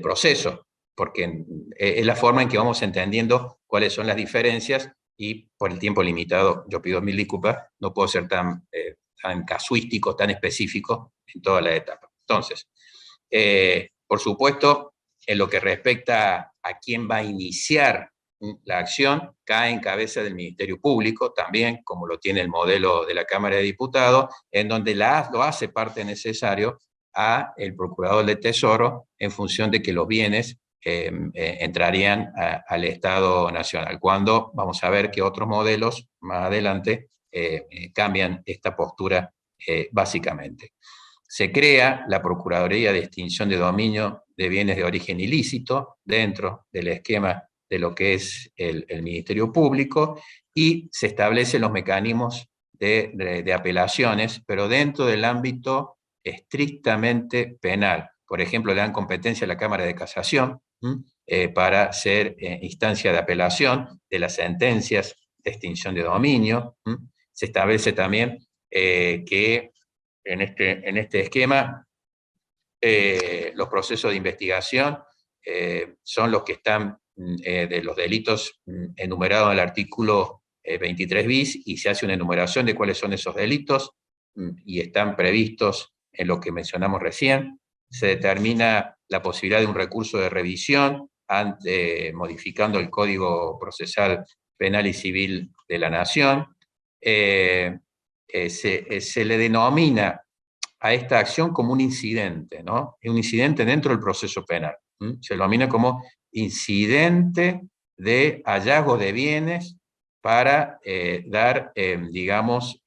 proceso, porque es la forma en que vamos entendiendo cuáles son las diferencias y por el tiempo limitado, yo pido mil disculpas, no puedo ser tan casuístico, tan específico en toda la etapa. Entonces, por supuesto, en lo que respecta a quién va a iniciar la acción, cae en cabeza del Ministerio Público, también como lo tiene el modelo de la Cámara de Diputados, en donde lo hace parte necesario a el Procurador del Tesoro en función de que los bienes entrarían al Estado Nacional, cuando vamos a ver que otros modelos más adelante cambian esta postura básicamente. Se crea la Procuraduría de Extinción de Dominio de Bienes de Origen Ilícito dentro del esquema de lo que es el Ministerio Público, y se establecen los mecanismos de apelaciones, pero dentro del ámbito estrictamente penal. Por ejemplo, le dan competencia a la Cámara de Casación para ser instancia de apelación de las sentencias de extinción de dominio. Se establece también que en este esquema los procesos de investigación son los que están de los delitos enumerados en el artículo 23 bis, y se hace una enumeración de cuáles son esos delitos, y están previstos en lo que mencionamos recién. Se determina la posibilidad de un recurso de revisión modificando el Código Procesal Penal y Civil de la Nación. Se le denomina a esta acción como un incidente, ¿no? Un incidente dentro del proceso penal. Se lo denomina como incidente de hallazgo de bienes para dar, digamos,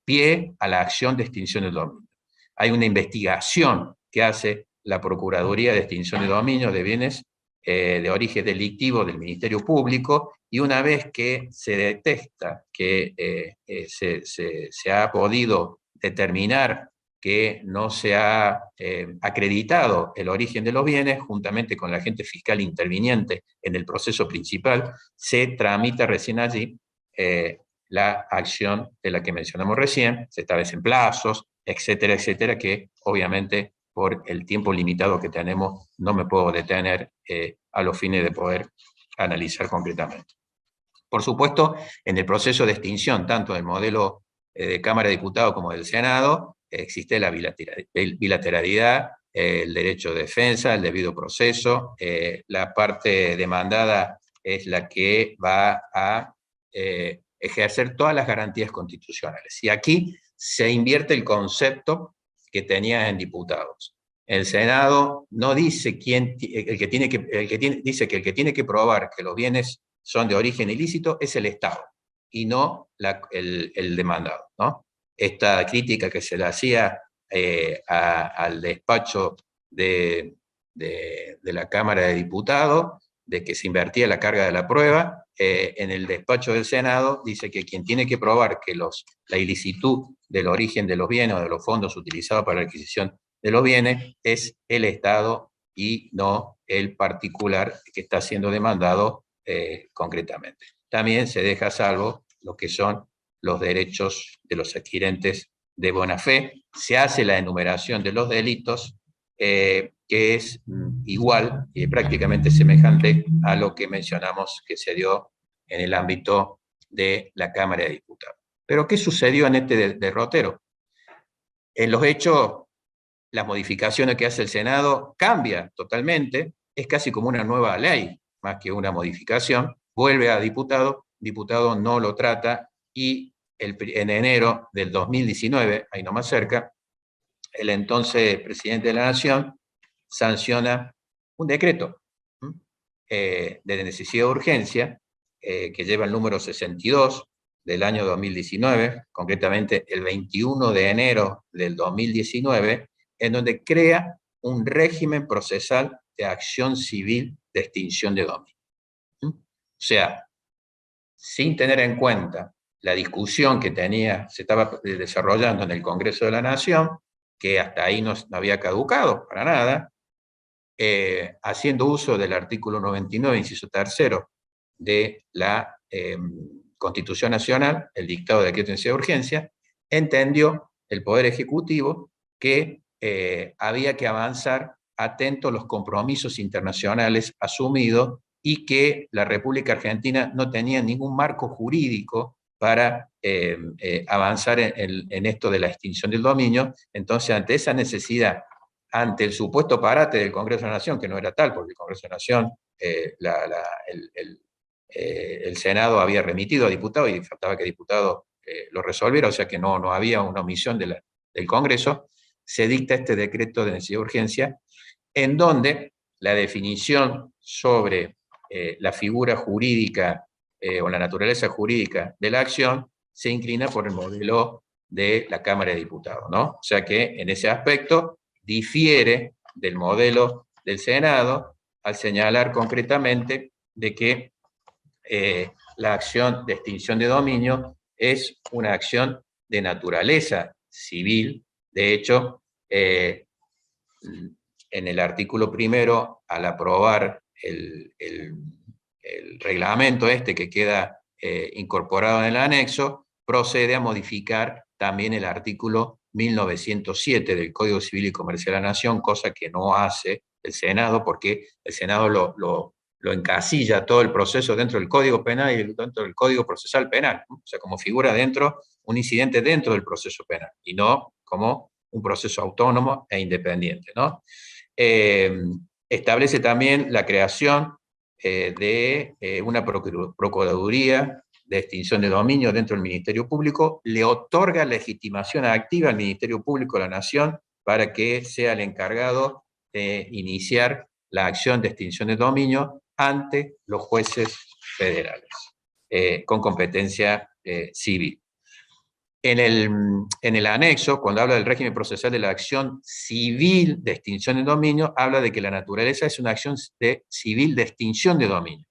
pie a la acción de extinción de dominio. Hay una investigación que hace la Procuraduría de Extinción de Dominio de Bienes de origen delictivo del Ministerio Público, y una vez que se detecta que se ha podido determinar que no se ha acreditado el origen de los bienes, juntamente con la agente fiscal interviniente en el proceso principal, se tramita recién allí la acción de la que mencionamos recién, se establecen plazos, etcétera, etcétera, que obviamente por el tiempo limitado que tenemos no me puedo detener a los fines de poder analizar concretamente. Por supuesto, en el proceso de extinción, tanto del modelo de Cámara de Diputados como del Senado, existe la bilateralidad, el derecho de defensa, el debido proceso. La parte demandada es la que va a ejercer todas las garantías constitucionales. Y aquí se invierte el concepto que tenía en diputados. El Senado no dice dice que el que tiene que probar que los bienes son de origen ilícito es el Estado, y no el demandado, ¿no? Esta crítica que se le hacía al despacho de la Cámara de Diputados, de que se invertía la carga de la prueba, en el despacho del Senado dice que quien tiene que probar que la ilicitud del origen de los bienes o de los fondos utilizados para la adquisición de los bienes es el Estado y no el particular que está siendo demandado concretamente. También se deja a salvo lo que son los derechos de los adquirentes de buena fe. Se hace la enumeración de los delitos, que es igual y prácticamente semejante a lo que mencionamos que se dio en el ámbito de la Cámara de Diputados. Pero ¿qué sucedió en este derrotero? En los hechos, las modificaciones que hace el Senado cambian totalmente, es casi como una nueva ley, más que una modificación, vuelve a diputado no lo trata, y en enero del 2019, ahí nomás cerca, el entonces presidente de la Nación sanciona un decreto de necesidad de urgencia que lleva el número 62 del año 2019, concretamente el 21 de enero del 2019, en donde crea un régimen procesal de acción civil de extinción de dominio. O sea, sin tener en cuenta la discusión que se estaba desarrollando en el Congreso de la Nación, que hasta ahí no había caducado para nada, haciendo uso del artículo 99, inciso tercero, de la Constitución Nacional, el dictado de decreto de necesidad de urgencia, entendió el Poder Ejecutivo que había que avanzar atento a los compromisos internacionales asumidos y que la República Argentina no tenía ningún marco jurídico para avanzar en esto de la extinción del dominio. Entonces, ante esa necesidad, ante el supuesto parate del Congreso de la Nación, que no era tal, porque el Congreso de la Nación, el Senado había remitido a diputados y faltaba que diputados lo resolviera, o sea que no había una omisión del Congreso, se dicta este decreto de necesidad de urgencia, en donde la definición sobre la figura jurídica o la naturaleza jurídica de la acción se inclina por el modelo de la Cámara de Diputados, ¿no? O sea que en ese aspecto difiere del modelo del Senado al señalar concretamente de que la acción de extinción de dominio es una acción de naturaleza civil. De hecho, en el artículo primero, al aprobar el reglamento este que queda incorporado en el anexo, procede a modificar también el artículo 1907 del Código Civil y Comercial de la Nación, cosa que no hace el Senado, porque el Senado lo encasilla todo el proceso dentro del Código Penal y dentro del Código Procesal Penal, ¿no? O sea, como figura dentro, un incidente dentro del proceso penal, y no como un proceso autónomo e independiente, ¿no? Establece también la creación de una Procuraduría de Extinción de Dominio dentro del Ministerio Público, le otorga legitimación activa al Ministerio Público de la Nación para que sea el encargado de iniciar la acción de extinción de dominio ante los jueces federales, con competencia civil. En el anexo, cuando habla del régimen procesal de la acción civil de extinción de dominio, habla de que la naturaleza es una acción civil de extinción de dominio,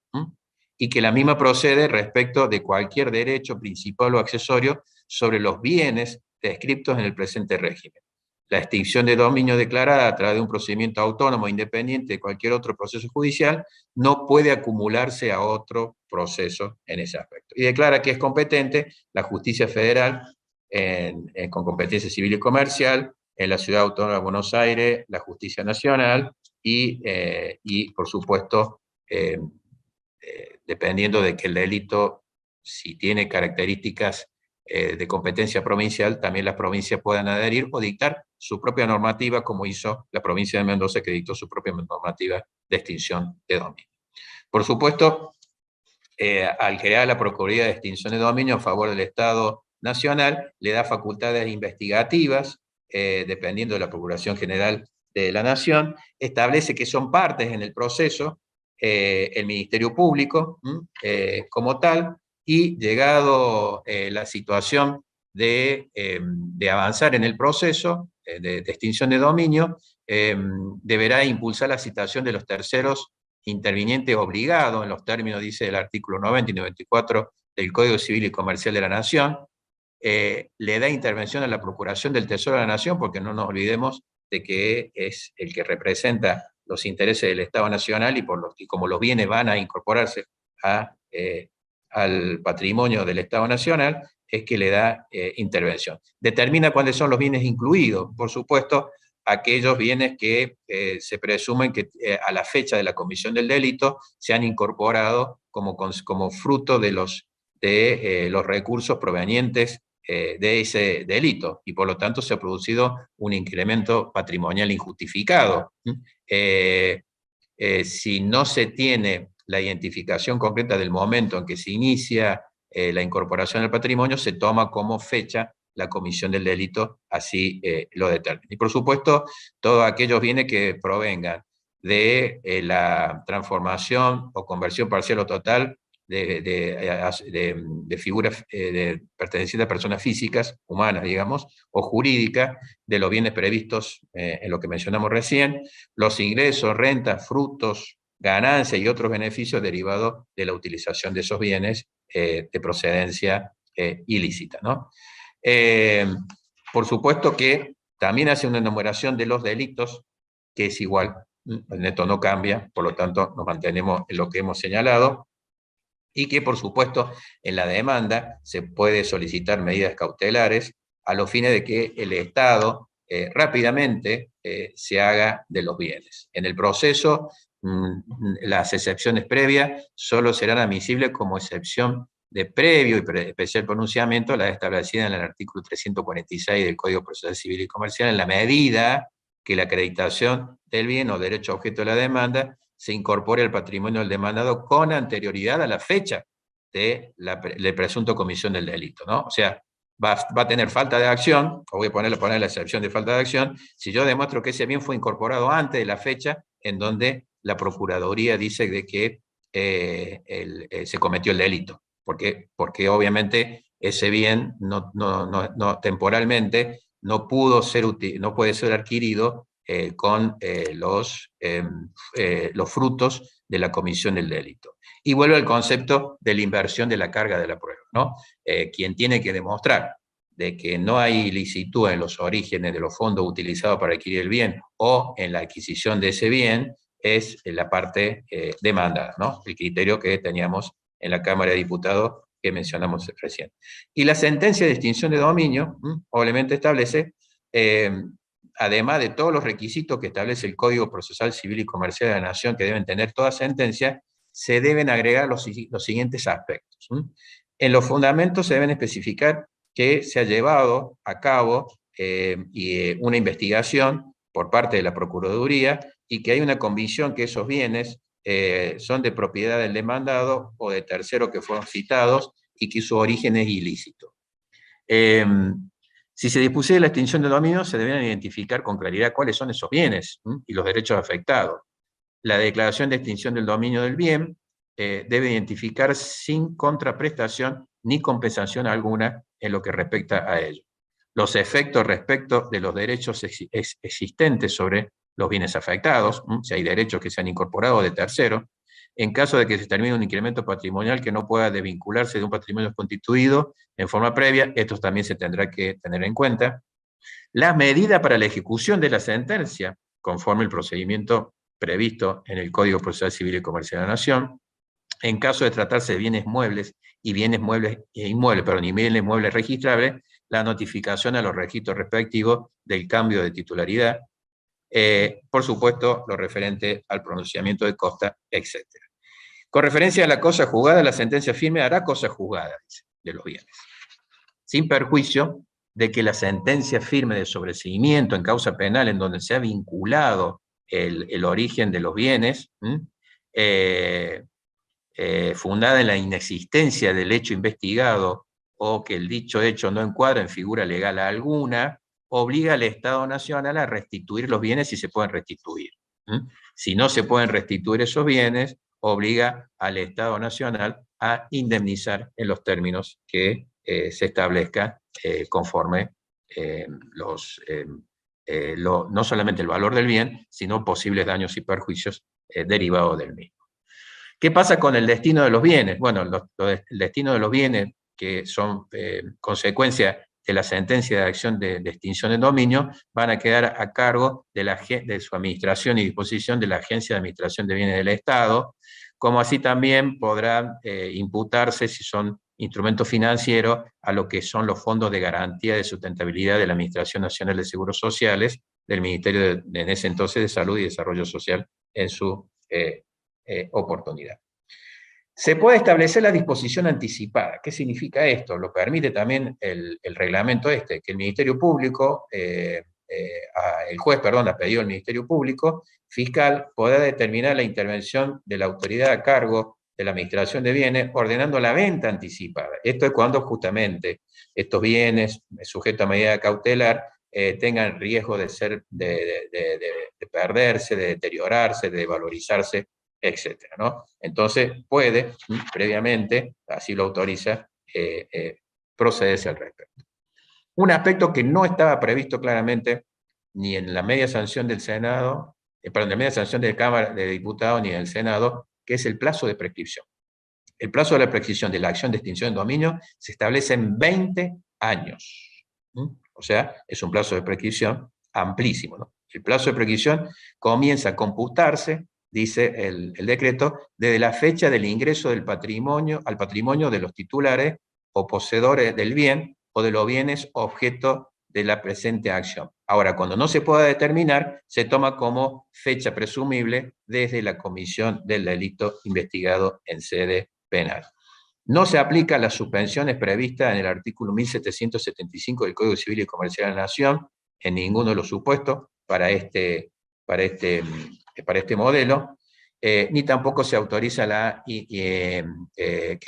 y que la misma procede respecto de cualquier derecho principal o accesorio sobre los bienes descritos en el presente régimen. La extinción de dominio declarada a través de un procedimiento autónomo independiente de cualquier otro proceso judicial no puede acumularse a otro proceso en ese aspecto. Y declara que es competente la justicia federal con competencia civil y comercial, en la Ciudad Autónoma de Buenos Aires, la Justicia Nacional y por supuesto, dependiendo de que el delito, si tiene características de competencia provincial, también las provincias puedan adherir o dictar su propia normativa, como hizo la provincia de Mendoza, que dictó su propia normativa de extinción de dominio. Por supuesto, al crear la Procuraduría de Extinción de Dominio a favor del Estado Nacional, le da facultades investigativas, dependiendo de la Procuración General de la Nación, establece que son partes en el proceso el Ministerio Público como tal, y llegado la situación de avanzar en el proceso de extinción de dominio, deberá impulsar la citación de los terceros interviniente obligado, en los términos, dice el artículo 90 y 94 del Código Civil y Comercial de la Nación, le da intervención a la Procuración del Tesoro de la Nación, porque no nos olvidemos de que es el que representa los intereses del Estado Nacional y como los bienes van a incorporarse al patrimonio del Estado Nacional, es que le da intervención. Determina cuáles son los bienes incluidos, por supuesto, aquellos bienes que se presumen que a la fecha de la comisión del delito se han incorporado como fruto de los recursos provenientes de ese delito, y por lo tanto se ha producido un incremento patrimonial injustificado. Si no se tiene la identificación concreta del momento en que se inicia la incorporación del patrimonio, se toma como fecha la comisión del delito, así lo determina. Y por supuesto, todos aquellos bienes que provengan de la transformación o conversión parcial o total de figuras pertenecientes a personas físicas, humanas, digamos, o jurídicas, de los bienes previstos en lo que mencionamos recién, los ingresos, rentas, frutos, ganancias y otros beneficios derivados de la utilización de esos bienes de procedencia ilícita, ¿no? Por supuesto que también hace una enumeración de los delitos, que es igual, el neto no cambia, por lo tanto nos mantenemos en lo que hemos señalado, y que por supuesto en la demanda se puede solicitar medidas cautelares a los fines de que el Estado rápidamente se haga de los bienes. En el proceso, las excepciones previas solo serán admisibles como excepción de previo y especial pronunciamiento, la establecida en el artículo 346 del Código Procesal Civil y Comercial, en la medida que la acreditación del bien o derecho objeto de la demanda se incorpore al patrimonio del demandado con anterioridad a la fecha de la presunta comisión del delito, ¿no? O sea, va a tener falta de acción, o voy a poner la excepción de falta de acción, si yo demuestro que ese bien fue incorporado antes de la fecha en donde la Procuraduría dice de que se cometió el delito, porque obviamente ese bien temporalmente no puede ser adquirido con los frutos de la comisión del delito. Y vuelve al concepto de la inversión de la carga de la prueba, ¿no? Quien tiene que demostrar de que no hay ilicitud en los orígenes de los fondos utilizados para adquirir el bien o en la adquisición de ese bien es la parte demandada, ¿no? El criterio que teníamos en la Cámara de Diputados que mencionamos recién. Y la sentencia de extinción de dominio, obviamente establece, además de todos los requisitos que establece el Código Procesal Civil y Comercial de la Nación que deben tener toda sentencia, se deben agregar los siguientes aspectos. En los fundamentos se deben especificar que se ha llevado a cabo una investigación por parte de la Procuraduría y que hay una convicción que esos bienes son de propiedad del demandado o de terceros que fueron citados y que su origen es ilícito. Si se dispusiera la extinción de dominio, se deben identificar con claridad cuáles son esos bienes y los derechos afectados. La declaración de extinción del dominio del bien debe identificar sin contraprestación ni compensación alguna en lo que respecta a ello. Los efectos respecto de los derechos existentes sobre los bienes afectados, si hay derechos que se han incorporado de terceros, en caso de que se termine un incremento patrimonial que no pueda desvincularse de un patrimonio constituido en forma previa, esto también se tendrá que tener en cuenta. Las medidas para la ejecución de la sentencia, conforme el procedimiento previsto en el Código Procesal Civil y Comercial de la Nación, en caso de tratarse de bienes muebles y bienes muebles e inmuebles, pero ni bienes muebles registrables, la notificación a los registros respectivos del cambio de titularidad, por supuesto, lo referente al pronunciamiento de costa, etc. Con referencia a la cosa juzgada, la sentencia firme hará cosa juzgada de los bienes, sin perjuicio de que la sentencia firme de sobreseimiento en causa penal en donde se ha vinculado el origen de los bienes, fundada en la inexistencia del hecho investigado o que el dicho hecho no encuadra en figura legal alguna, obliga al Estado Nacional a restituir los bienes si se pueden restituir. Si no se pueden restituir esos bienes, obliga al Estado Nacional a indemnizar en los términos que se establezca conforme no solamente el valor del bien, sino posibles daños y perjuicios derivados del mismo. ¿Qué pasa con el destino de los bienes? Bueno, el destino de los bienes que son consecuencia de la sentencia de acción de extinción de dominio van a quedar a cargo de su administración y disposición de la Agencia de Administración de Bienes del Estado, como así también podrán imputarse, si son instrumentos financieros, a lo que son los fondos de garantía de sustentabilidad de la Administración Nacional de Seguros Sociales, del Ministerio en ese entonces de Salud y Desarrollo Social en su oportunidad. Se puede establecer la disposición anticipada. ¿Qué significa esto? Lo permite también el reglamento que el Ministerio Público, el juez, a pedido del Ministerio Público, fiscal, podrá determinar la intervención de la autoridad a cargo de la administración de bienes, ordenando la venta anticipada. Esto es cuando justamente estos bienes, sujetos a medida cautelar, tengan riesgo de perderse, de deteriorarse, de devalorizarse, etcétera, ¿no? Entonces puede, previamente, así lo autoriza, procederse al respecto. Un aspecto que no estaba previsto claramente ni en la media sanción del Senado, perdón, la media sanción de la Cámara de Diputados ni del Senado, que es el plazo de prescripción. El plazo de la prescripción de la acción de extinción de dominio se establece en 20 años. O sea, es un plazo de prescripción amplísimo, ¿no? El plazo de prescripción comienza a computarse, dice el decreto, desde la fecha del ingreso del patrimonio al patrimonio de los titulares o poseedores del bien o de los bienes objeto de la presente acción. Ahora, cuando no se pueda determinar, se toma como fecha presumible desde la comisión del delito investigado en sede penal. No se aplica las suspensiones previstas en el artículo 1775 del Código Civil y Comercial de la Nación en ninguno de los supuestos para este modelo, ni tampoco se autoriza que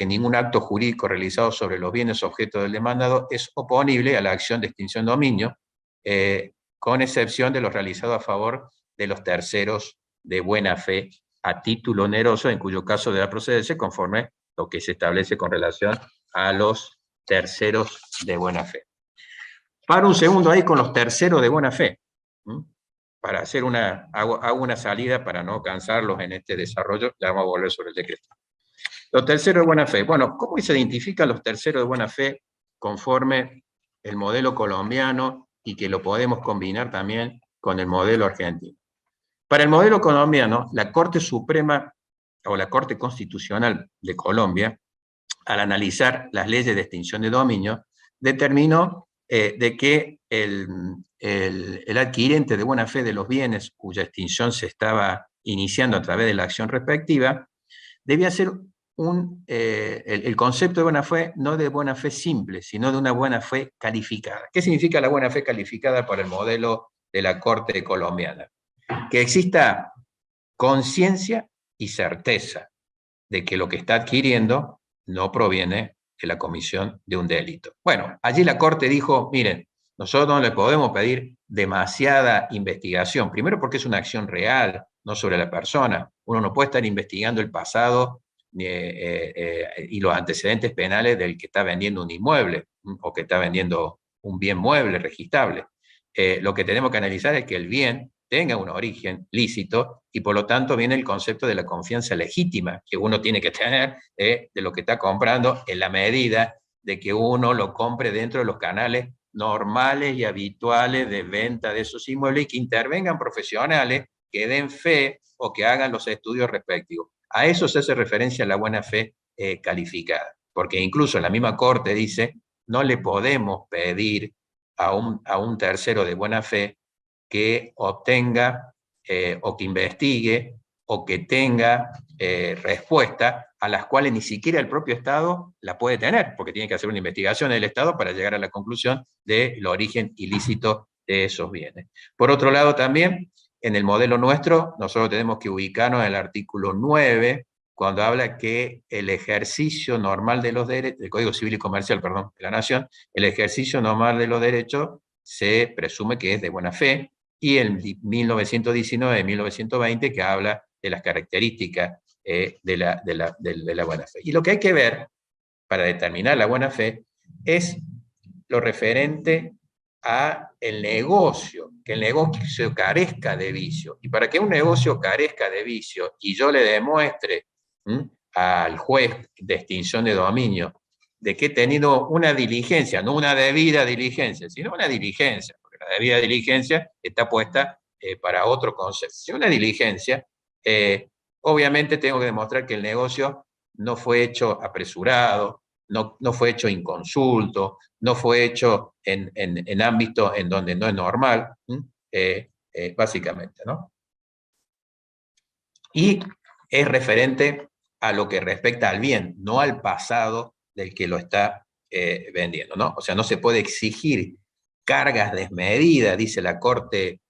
ningún acto jurídico realizado sobre los bienes objeto del demandado es oponible a la acción de extinción de dominio, con excepción de los realizados a favor de los terceros de buena fe a título oneroso, en cuyo caso deberá procederse conforme lo que se establece con relación a los terceros de buena fe. Paro un segundo ahí con los terceros de buena fe, para hacer hago una salida para no cansarlos en este desarrollo, ya vamos a volver sobre el decreto. Los terceros de buena fe. Bueno, ¿cómo se identifican los terceros de buena fe conforme el modelo colombiano y que lo podemos combinar también con el modelo argentino? Para el modelo colombiano, la Corte Suprema o la Corte Constitucional de Colombia, al analizar las leyes de extinción de dominio, determinó de que el adquirente de buena fe de los bienes cuya extinción se estaba iniciando a través de la acción respectiva, debía ser el concepto de buena fe no de buena fe simple, sino de una buena fe calificada. ¿Qué significa la buena fe calificada para el modelo de la Corte colombiana? Que exista conciencia y certeza de que lo que está adquiriendo no proviene de la comisión de un delito. Bueno, allí la Corte dijo, miren, nosotros no le podemos pedir demasiada investigación, primero porque es una acción real, no sobre la persona. Uno no puede estar investigando el pasado y los antecedentes penales del que está vendiendo un inmueble o que está vendiendo un bien mueble registrable. Lo que tenemos que analizar es que el bien tenga un origen lícito y por lo tanto viene el concepto de la confianza legítima que uno tiene que tener de lo que está comprando en la medida de que uno lo compre dentro de los canales normales y habituales de venta de esos inmuebles y que intervengan profesionales que den fe o que hagan los estudios respectivos. A eso se hace referencia a la buena fe calificada, porque incluso la misma Corte dice, no le podemos pedir a un tercero de buena fe que obtenga o que investigue o que tenga respuesta a las cuales ni siquiera el propio Estado la puede tener, porque tiene que hacer una investigación del Estado para llegar a la conclusión del origen ilícito de esos bienes. Por otro lado también, en el modelo nuestro, nosotros tenemos que ubicarnos en el artículo 9, cuando habla que el ejercicio normal de los derechos, del Código Civil y Comercial, perdón, de la Nación, el ejercicio normal de los derechos se presume que es de buena fe, y el 1919-1920 que habla de las características de la buena fe. Y lo que hay que ver para determinar la buena fe es lo referente a el negocio, que el negocio carezca de vicio. Y para que un negocio carezca de vicio y yo le demuestre al juez de extinción de dominio de que he tenido una diligencia, no una debida diligencia, sino una diligencia, porque la debida diligencia está puesta para otro concepto. Si una diligencia, obviamente tengo que demostrar que el negocio no fue hecho apresurado, no fue hecho inconsulto, no fue hecho en ámbitos en donde no es normal, básicamente, ¿no? Y es referente a lo que respecta al bien, no al pasado del que lo está vendiendo, ¿no? O sea, no se puede exigir cargas desmedidas, dice la Corte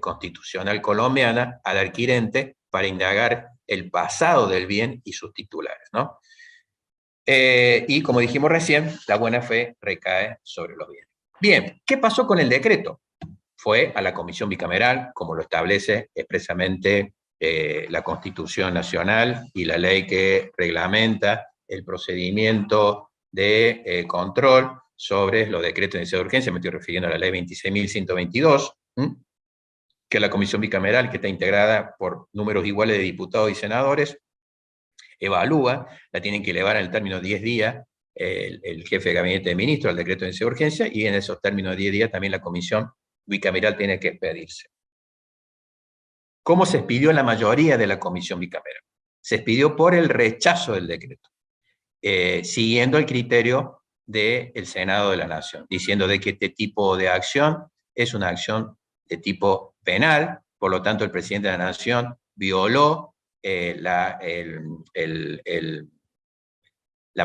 Constitucional colombiana, al adquirente para indagar el pasado del bien y sus titulares, ¿no? Y como dijimos recién, la buena fe recae sobre los bienes. Bien, ¿qué pasó con el decreto? Fue a la Comisión Bicameral, como lo establece expresamente la Constitución Nacional y la ley que reglamenta el procedimiento de control sobre los decretos de necesidad de urgencia. Me estoy refiriendo a la ley 26.122, que es la Comisión Bicameral, que está integrada por números iguales de diputados y senadores, evalúa, la tienen que elevar en el término de 10 días el jefe de gabinete de ministros al decreto de necesidad de urgencia, y en esos términos de 10 días también la Comisión Bicameral tiene que expedirse. ¿Cómo se expidió la mayoría de la Comisión Bicameral? Se expidió por el rechazo del decreto, siguiendo el criterio del Senado de la Nación, diciendo de que este tipo de acción es una acción de tipo penal, por lo tanto el presidente de la Nación violó la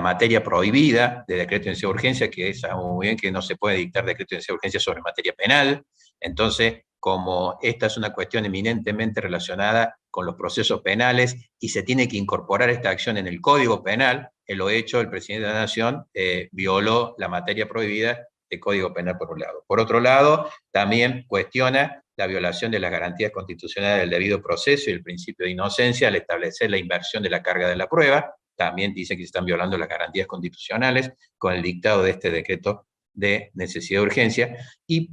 materia prohibida de decreto de necesidad de urgencia, que es muy bien que no se puede dictar decreto de necesidad de urgencia sobre materia penal. Entonces, como esta es una cuestión eminentemente relacionada con los procesos penales y se tiene que incorporar esta acción en el Código Penal, en lo hecho el presidente de la Nación violó la materia prohibida del Código Penal por un lado. Por otro lado, también cuestiona la violación de las garantías constitucionales del debido proceso y el principio de inocencia al establecer la inversión de la carga de la prueba. También dice que se están violando las garantías constitucionales con el dictado de este decreto de necesidad de urgencia, y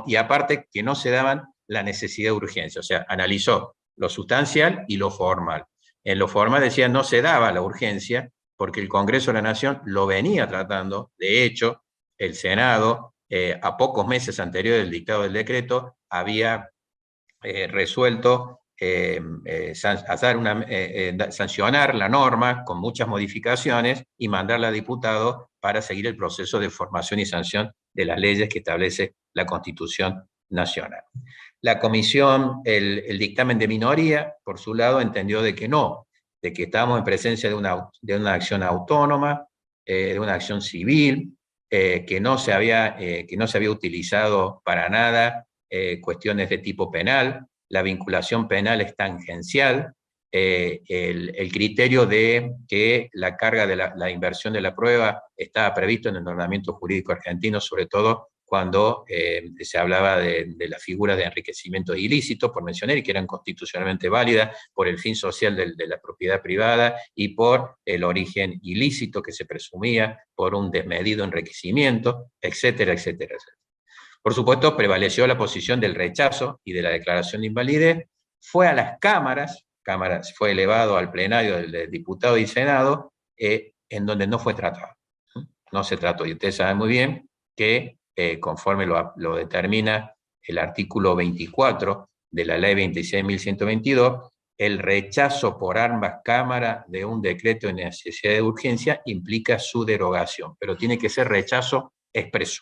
y aparte que no se daban la necesidad de urgencia, o sea, analizó lo sustancial y lo formal. En lo formal decía no se daba la urgencia porque el Congreso de la Nación lo venía tratando. De hecho, el Senado, a pocos meses anteriores del dictado del decreto, había resuelto sancionar la norma con muchas modificaciones y mandarla a diputados para seguir el proceso de formación y sanción de las leyes que establece la Constitución Nacional. La comisión, el dictamen de minoría, por su lado, entendió de que no, de que estábamos en presencia de una acción autónoma, de una acción civil, que no se había utilizado para nada cuestiones de tipo penal, la vinculación penal es tangencial, el criterio de que la carga de la inversión de la prueba estaba previsto en el ordenamiento jurídico argentino, sobre todo cuando se hablaba de la figura de enriquecimiento ilícito, por mencionar, y que eran constitucionalmente válidas por el fin social de la propiedad privada y por el origen ilícito que se presumía por un desmedido enriquecimiento, etcétera, etcétera, etcétera. Por supuesto, prevaleció la posición del rechazo y de la declaración de invalidez, fue a las cámaras, fue elevado al plenario del diputado y senado, en donde no fue tratado. No se trató, y ustedes saben muy bien que conforme lo determina el artículo 24 de la ley 26.122, el rechazo por ambas cámaras de un decreto de necesidad de urgencia implica su derogación, pero tiene que ser rechazo expreso.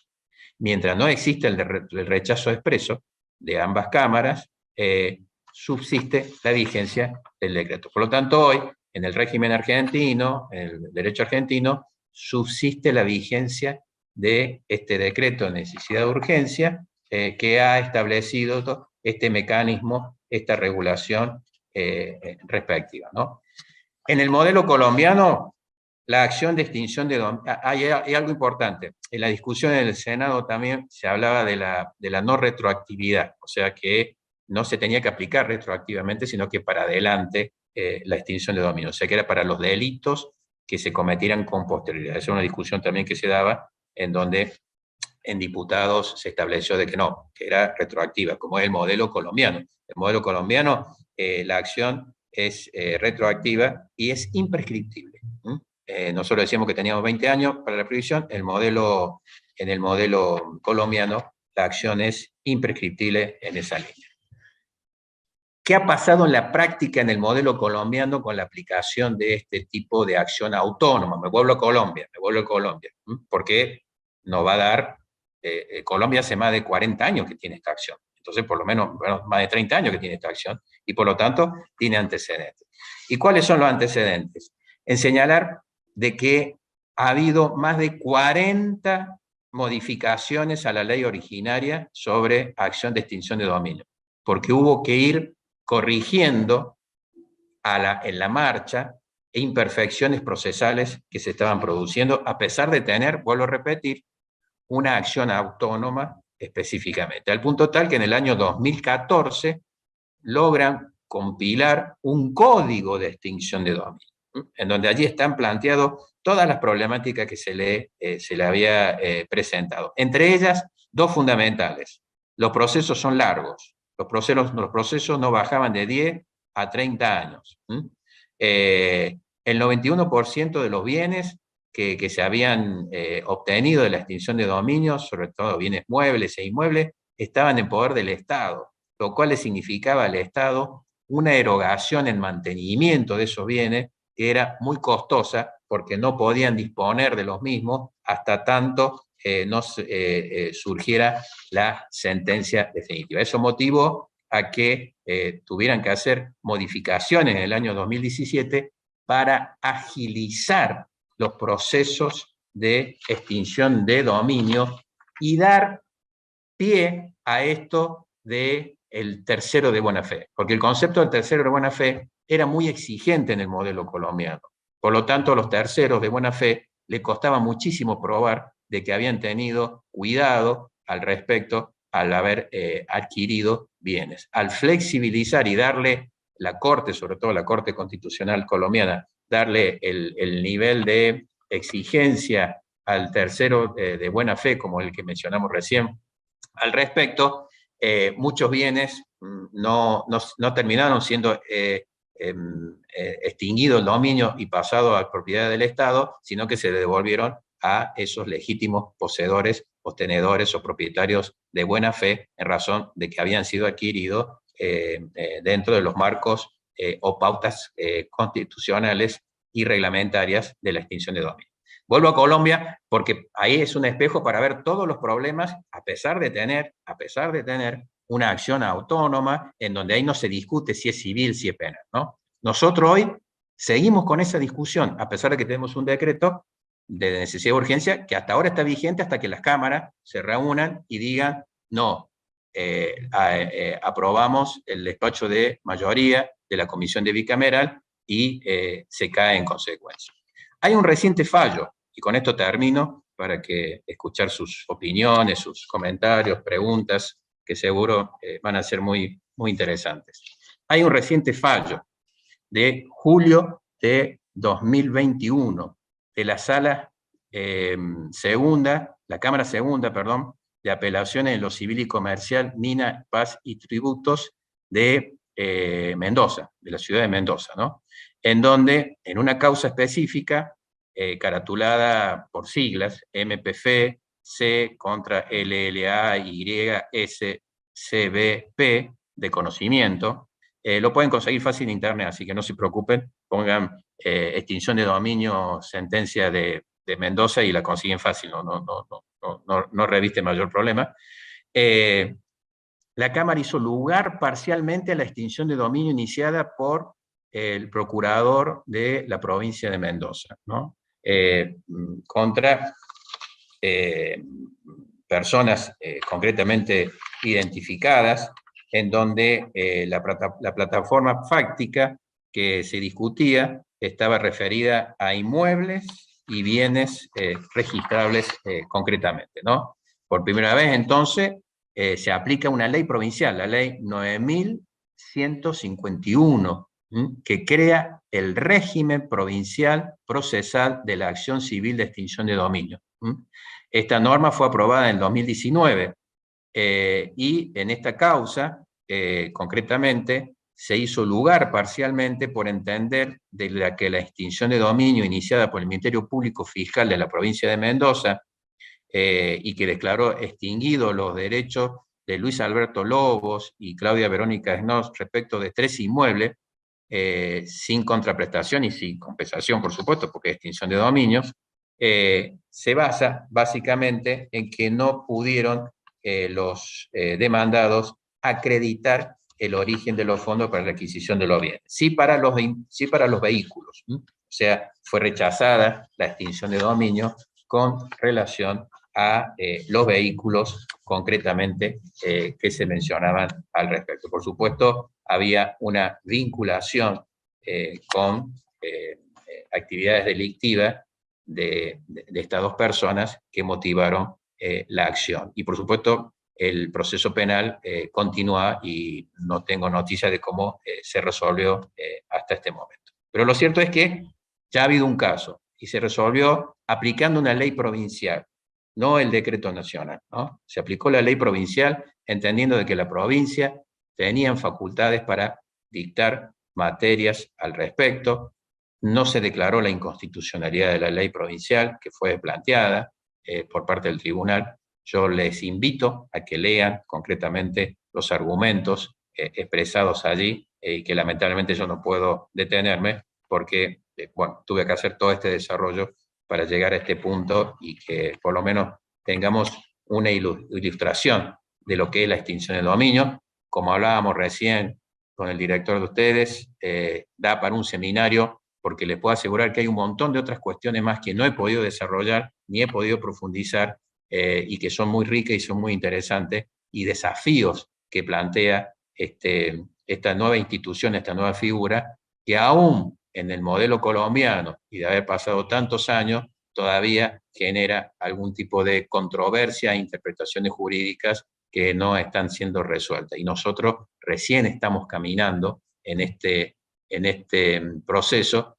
Mientras no existe el rechazo expreso de ambas cámaras, subsiste la vigencia del decreto. Por lo tanto, hoy, en el régimen argentino, en el derecho argentino, subsiste la vigencia de este decreto de necesidad de urgencia que ha establecido este mecanismo, esta regulación respectiva, ¿no? En el modelo colombiano, la acción de extinción de dominio, hay algo importante. En la discusión en el Senado también se hablaba de la no retroactividad, o sea que no se tenía que aplicar retroactivamente, sino que para adelante la extinción de dominio, o sea que era para los delitos que se cometieran con posterioridad. Esa es una discusión también que se daba en donde en diputados se estableció de que no, que era retroactiva, como es el modelo colombiano. El modelo colombiano, la acción es retroactiva y es imprescriptible. Nosotros decíamos que teníamos 20 años para la previsión, en el modelo colombiano la acción es imprescriptible en esa línea. ¿Qué ha pasado en la práctica en el modelo colombiano con la aplicación de este tipo de acción autónoma? Me vuelvo a Colombia, porque nos va a dar, Colombia hace más de 40 años que tiene esta acción, entonces por lo menos más de 30 años que tiene esta acción, y por lo tanto tiene antecedentes. ¿Y cuáles son los antecedentes? En señalar de que ha habido más de 40 modificaciones a la ley originaria sobre acción de extinción de dominio, porque hubo que ir corrigiendo en la marcha imperfecciones procesales que se estaban produciendo, a pesar de tener, vuelvo a repetir, una acción autónoma específicamente, al punto tal que en el año 2014 logran compilar un código de extinción de dominio, en donde allí están planteadas todas las problemáticas que se le había presentado. Entre ellas, dos fundamentales. Los procesos son largos. Los procesos no bajaban de 10 a 30 años. El 91% de los bienes que se habían obtenido de la extinción de dominio, sobre todo bienes muebles e inmuebles, estaban en poder del Estado, lo cual le significaba al Estado una erogación en mantenimiento de esos bienes que era muy costosa porque no podían disponer de los mismos hasta tanto no surgiera la sentencia definitiva. Eso motivó a que tuvieran que hacer modificaciones en el año 2017 para agilizar los procesos de extinción de dominio y dar pie a esto del tercero de buena fe, porque el concepto del tercero de buena fe era muy exigente en el modelo colombiano. Por lo tanto, a los terceros de buena fe le costaba muchísimo probar de que habían tenido cuidado al respecto al haber adquirido bienes. Al flexibilizar y darle la Corte, sobre todo la Corte Constitucional colombiana, darle el nivel de exigencia al tercero de buena fe, como el que mencionamos recién, al respecto, muchos bienes no terminaron siendo extinguido el dominio y pasado a propiedad del Estado, sino que se devolvieron a esos legítimos poseedores o tenedores o propietarios de buena fe en razón de que habían sido adquiridos dentro de los marcos o pautas constitucionales y reglamentarias de la extinción de dominio. Vuelvo a Colombia porque ahí es un espejo para ver todos los problemas, a pesar de tener una acción autónoma en donde ahí no se discute si es civil, si es penal, ¿no? Nosotros hoy seguimos con esa discusión, a pesar de que tenemos un decreto de necesidad de urgencia que hasta ahora está vigente hasta que las cámaras se reúnan y digan, no, aprobamos el despacho de mayoría de la comisión de bicameral y se cae en consecuencia. Hay un reciente fallo, y con esto termino, para que escuchar sus opiniones, sus comentarios, preguntas, que seguro van a ser muy, muy interesantes. Hay un reciente fallo de julio de 2021 de la Sala Segunda, la Cámara Segunda, perdón, de Apelaciones en lo Civil y Comercial, Mina, Paz y Tributos de Mendoza, de la ciudad de Mendoza, ¿no? En donde, en una causa específica, caratulada por siglas, MPF, C contra LLA, YS, CBP, de conocimiento, lo pueden conseguir fácil en internet, así que no se preocupen, pongan extinción de dominio, sentencia de Mendoza y la consiguen fácil, no reviste mayor problema. La Cámara hizo lugar parcialmente a la extinción de dominio iniciada por el procurador de la provincia de Mendoza, ¿no? Contra personas concretamente identificadas, en donde la plataforma fáctica que se discutía estaba referida a inmuebles y bienes registrables concretamente, ¿no? Por primera vez, entonces, se aplica una ley provincial, la ley 9151, que crea el régimen provincial procesal de la acción civil de extinción de dominio. Esta norma fue aprobada en 2019 y en esta causa, concretamente, se hizo lugar parcialmente por entender de que la extinción de dominio iniciada por el Ministerio Público Fiscal de la provincia de Mendoza y que declaró extinguidos los derechos de Luis Alberto Lobos y Claudia Verónica Snoz respecto de 3 inmuebles, sin contraprestación y sin compensación, por supuesto, porque es extinción de dominios, se basa básicamente en que no pudieron los demandados acreditar el origen de los fondos para la adquisición de los bienes. Sí para los vehículos. O sea, fue rechazada la extinción de dominio con relación a los vehículos concretamente que se mencionaban al respecto. Por supuesto, había una vinculación con actividades delictivas de estas dos personas que motivaron la acción. Y por supuesto, el proceso penal continúa y no tengo noticia de cómo se resolvió hasta este momento. Pero lo cierto es que ya ha habido un caso y se resolvió aplicando una ley provincial, no el decreto nacional, ¿no? Se aplicó la ley provincial entendiendo de que la provincia tenían facultades para dictar materias al respecto. No se declaró la inconstitucionalidad de la ley provincial que fue planteada por parte del tribunal. Yo les invito a que lean concretamente los argumentos expresados allí, que lamentablemente yo no puedo detenerme porque, bueno, tuve que hacer todo este desarrollo para llegar a este punto y que por lo menos tengamos una ilustración de lo que es la extinción del dominio. Como hablábamos recién con el director de ustedes, da para un seminario, porque les puedo asegurar que hay un montón de otras cuestiones más que no he podido desarrollar ni he podido profundizar y que son muy ricas y son muy interesantes, y desafíos que plantea esta nueva institución, esta nueva figura, que aún en el modelo colombiano y de haber pasado tantos años, todavía genera algún tipo de controversia e interpretaciones jurídicas que no están siendo resueltas. Y nosotros recién estamos caminando en este proceso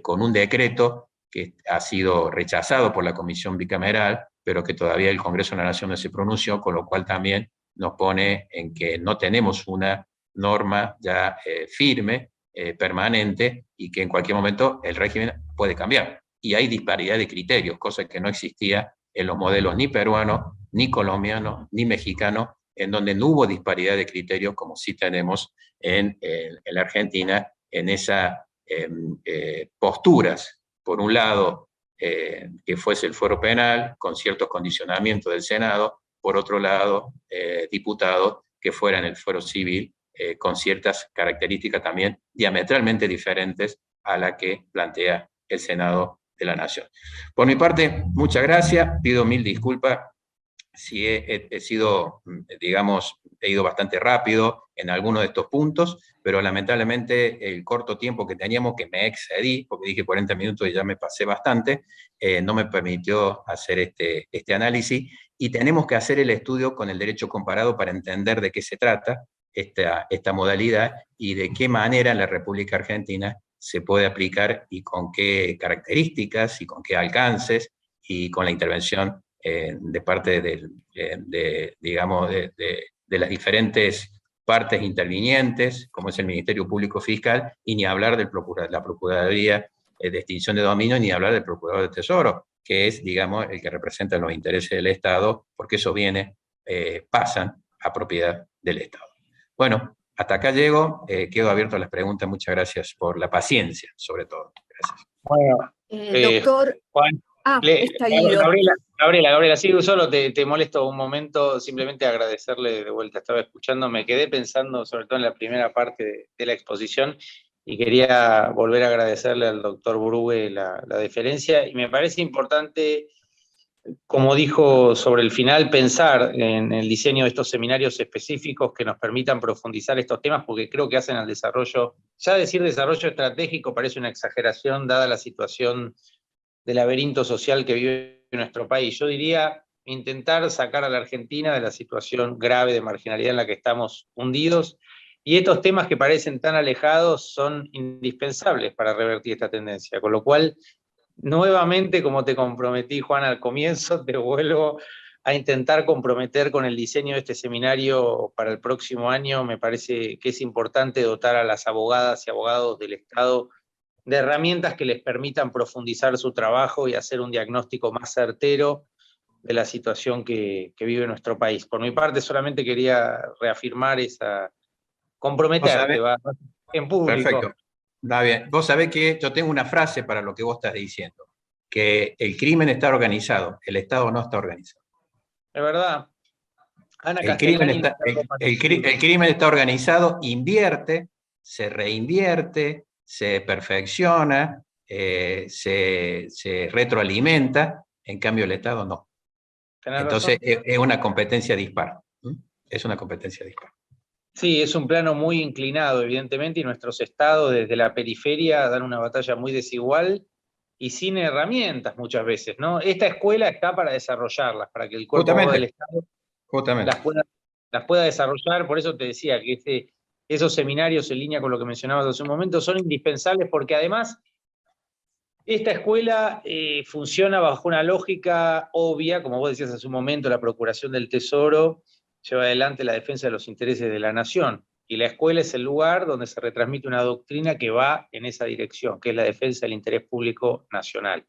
con un decreto que ha sido rechazado por la Comisión Bicameral, pero que todavía el Congreso de la Nación no se pronunció, con lo cual también nos pone en que no tenemos una norma ya firme, permanente, y que en cualquier momento el régimen puede cambiar. Y hay disparidad de criterios, cosa que no existía en los modelos ni peruanos, ni colombianos, ni mexicanos, en donde no hubo disparidad de criterios como sí tenemos en la Argentina, en esas posturas. Por un lado, que fuese el fuero penal, con ciertos condicionamientos del Senado; por otro lado, diputados que fueran el fuero civil, con ciertas características también diametralmente diferentes a la que plantea el Senado de la Nación. Por mi parte, muchas gracias, pido mil disculpas si he sido, digamos, he ido bastante rápido en algunos de estos puntos, pero lamentablemente el corto tiempo que teníamos, que me excedí, porque dije 40 minutos y ya me pasé bastante, no me permitió hacer este análisis, y tenemos que hacer el estudio con el derecho comparado para entender de qué se trata esta modalidad y de qué manera en la República Argentina se puede aplicar y con qué características y con qué alcances y con la intervención de parte digamos, de las diferentes partes intervinientes, como es el Ministerio Público Fiscal, y ni hablar de la Procuraduría de Extinción de Dominio, ni hablar del Procurador del Tesoro, que es, digamos, el que representa los intereses del Estado, porque esos bienes pasan a propiedad del Estado. Bueno, hasta acá llego, quedo abierto a las preguntas. Muchas gracias por la paciencia, sobre todo. Gracias. Bueno, doctor. Juan, está Guido. Gabriela, sigo solo, te molesto un momento, simplemente agradecerle de vuelta, estaba escuchando, me quedé pensando sobre todo en la primera parte de la exposición, y quería volver a agradecerle al doctor Brugue la deferencia, y me parece importante, como dijo sobre el final, pensar en el diseño de estos seminarios específicos que nos permitan profundizar estos temas, porque creo que hacen al desarrollo, ya decir desarrollo estratégico parece una exageración dada la situación del laberinto social que vive nuestro país. Yo diría intentar sacar a la Argentina de la situación grave de marginalidad en la que estamos hundidos, y estos temas que parecen tan alejados son indispensables para revertir esta tendencia, con lo cual, nuevamente, como te comprometí, Juan, al comienzo, te vuelvo a intentar comprometer con el diseño de este seminario para el próximo año. Me parece que es importante dotar a las abogadas y abogados del Estado de herramientas que les permitan profundizar su trabajo y hacer un diagnóstico más certero de la situación que vive nuestro país. Por mi parte, solamente quería reafirmar esa, comprometerte, ¿va? En público. Perfecto. Está bien. Vos sabés que yo tengo una frase para lo que vos estás diciendo, que el crimen está organizado, el Estado no está organizado. Es verdad. Ana el crimen está organizado, invierte, se reinvierte, se perfecciona, se retroalimenta, en cambio el Estado no. Entonces es una competencia dispar. Es una competencia dispar. Sí, es un plano muy inclinado, evidentemente, y nuestros estados desde la periferia dan una batalla muy desigual y sin herramientas muchas veces, ¿no? Esta escuela está para desarrollarlas, para que el cuerpo del Estado las pueda desarrollar. Por eso te decía que esos seminarios, en línea con lo que mencionabas hace un momento, son indispensables, porque además esta escuela funciona bajo una lógica obvia, como vos decías hace un momento, la Procuración del Tesoro lleva adelante la defensa de los intereses de la nación, y la escuela es el lugar donde se retransmite una doctrina que va en esa dirección, que es la defensa del interés público nacional.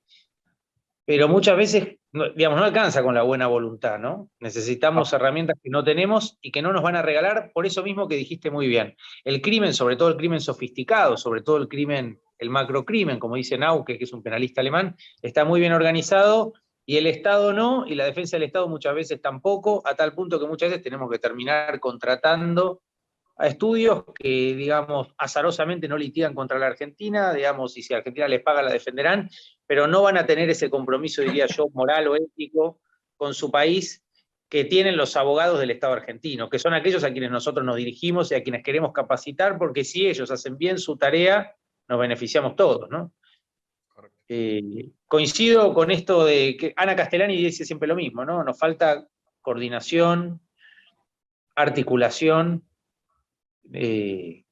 Pero muchas veces, digamos, no alcanza con la buena voluntad, ¿no? Necesitamos herramientas que no tenemos y que no nos van a regalar, por eso mismo que dijiste muy bien. El crimen, sobre todo el crimen sofisticado, sobre todo el crimen, el macrocrimen, como dice Nauke, que es un penalista alemán, está muy bien organizado, y el Estado no, y la defensa del Estado muchas veces tampoco, a tal punto que muchas veces tenemos que terminar contratando a estudios que, digamos, azarosamente no litigan contra la Argentina, digamos, y si a Argentina les paga la defenderán, pero no van a tener ese compromiso, diría yo, moral o ético con su país que tienen los abogados del Estado argentino, que son aquellos a quienes nosotros nos dirigimos y a quienes queremos capacitar, porque si ellos hacen bien su tarea, nos beneficiamos todos, ¿no? Coincido con esto de que Ana Castellani dice siempre lo mismo, ¿no? Nos falta coordinación, articulación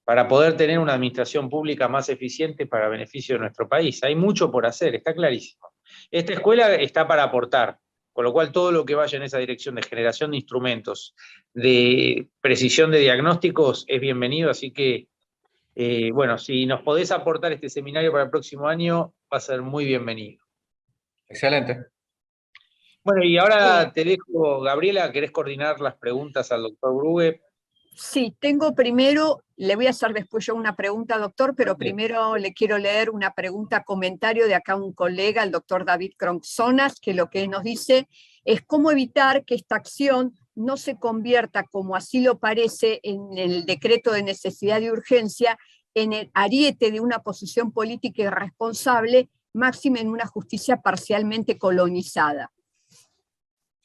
para poder tener una administración pública más eficiente para beneficio de nuestro país. Hay mucho por hacer, está clarísimo. Esta escuela está para aportar, con lo cual todo lo que vaya en esa dirección de generación de instrumentos, de precisión de diagnósticos, es bienvenido, así que, bueno, si nos podés aportar este seminario para el próximo año, va a ser muy bienvenido. Excelente. Bueno, y ahora te dejo, Gabriela, ¿querés coordinar las preguntas al doctor Grube? Sí, tengo primero, le voy a hacer después yo una pregunta, doctor, pero primero le quiero leer una pregunta, comentario de acá un colega, el doctor David Cronxonas, que lo que nos dice es cómo evitar que esta acción no se convierta, como así lo parece en el decreto de necesidad y urgencia, en el ariete de una posición política irresponsable, máxima en una justicia parcialmente colonizada.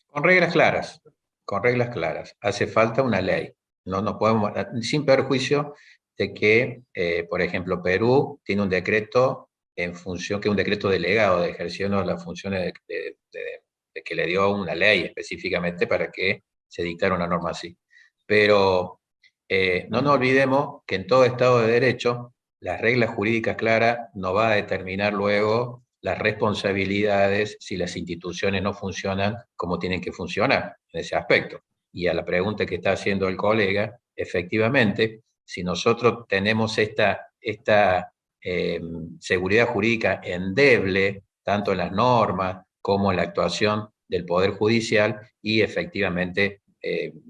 Con reglas claras, con reglas claras. Hace falta una ley. No podemos, sin perjuicio de que, por ejemplo, Perú tiene un decreto en función, que es un decreto delegado de ejerciendo las funciones de que le dio una ley específicamente para que se dictara una norma así. Pero no nos olvidemos que en todo Estado de Derecho, las reglas jurídicas claras no va a determinar luego las responsabilidades si las instituciones no funcionan como tienen que funcionar en ese aspecto. Y a la pregunta que está haciendo el colega, efectivamente, si nosotros tenemos esta seguridad jurídica endeble, tanto en las normas como en la actuación del Poder Judicial, y efectivamente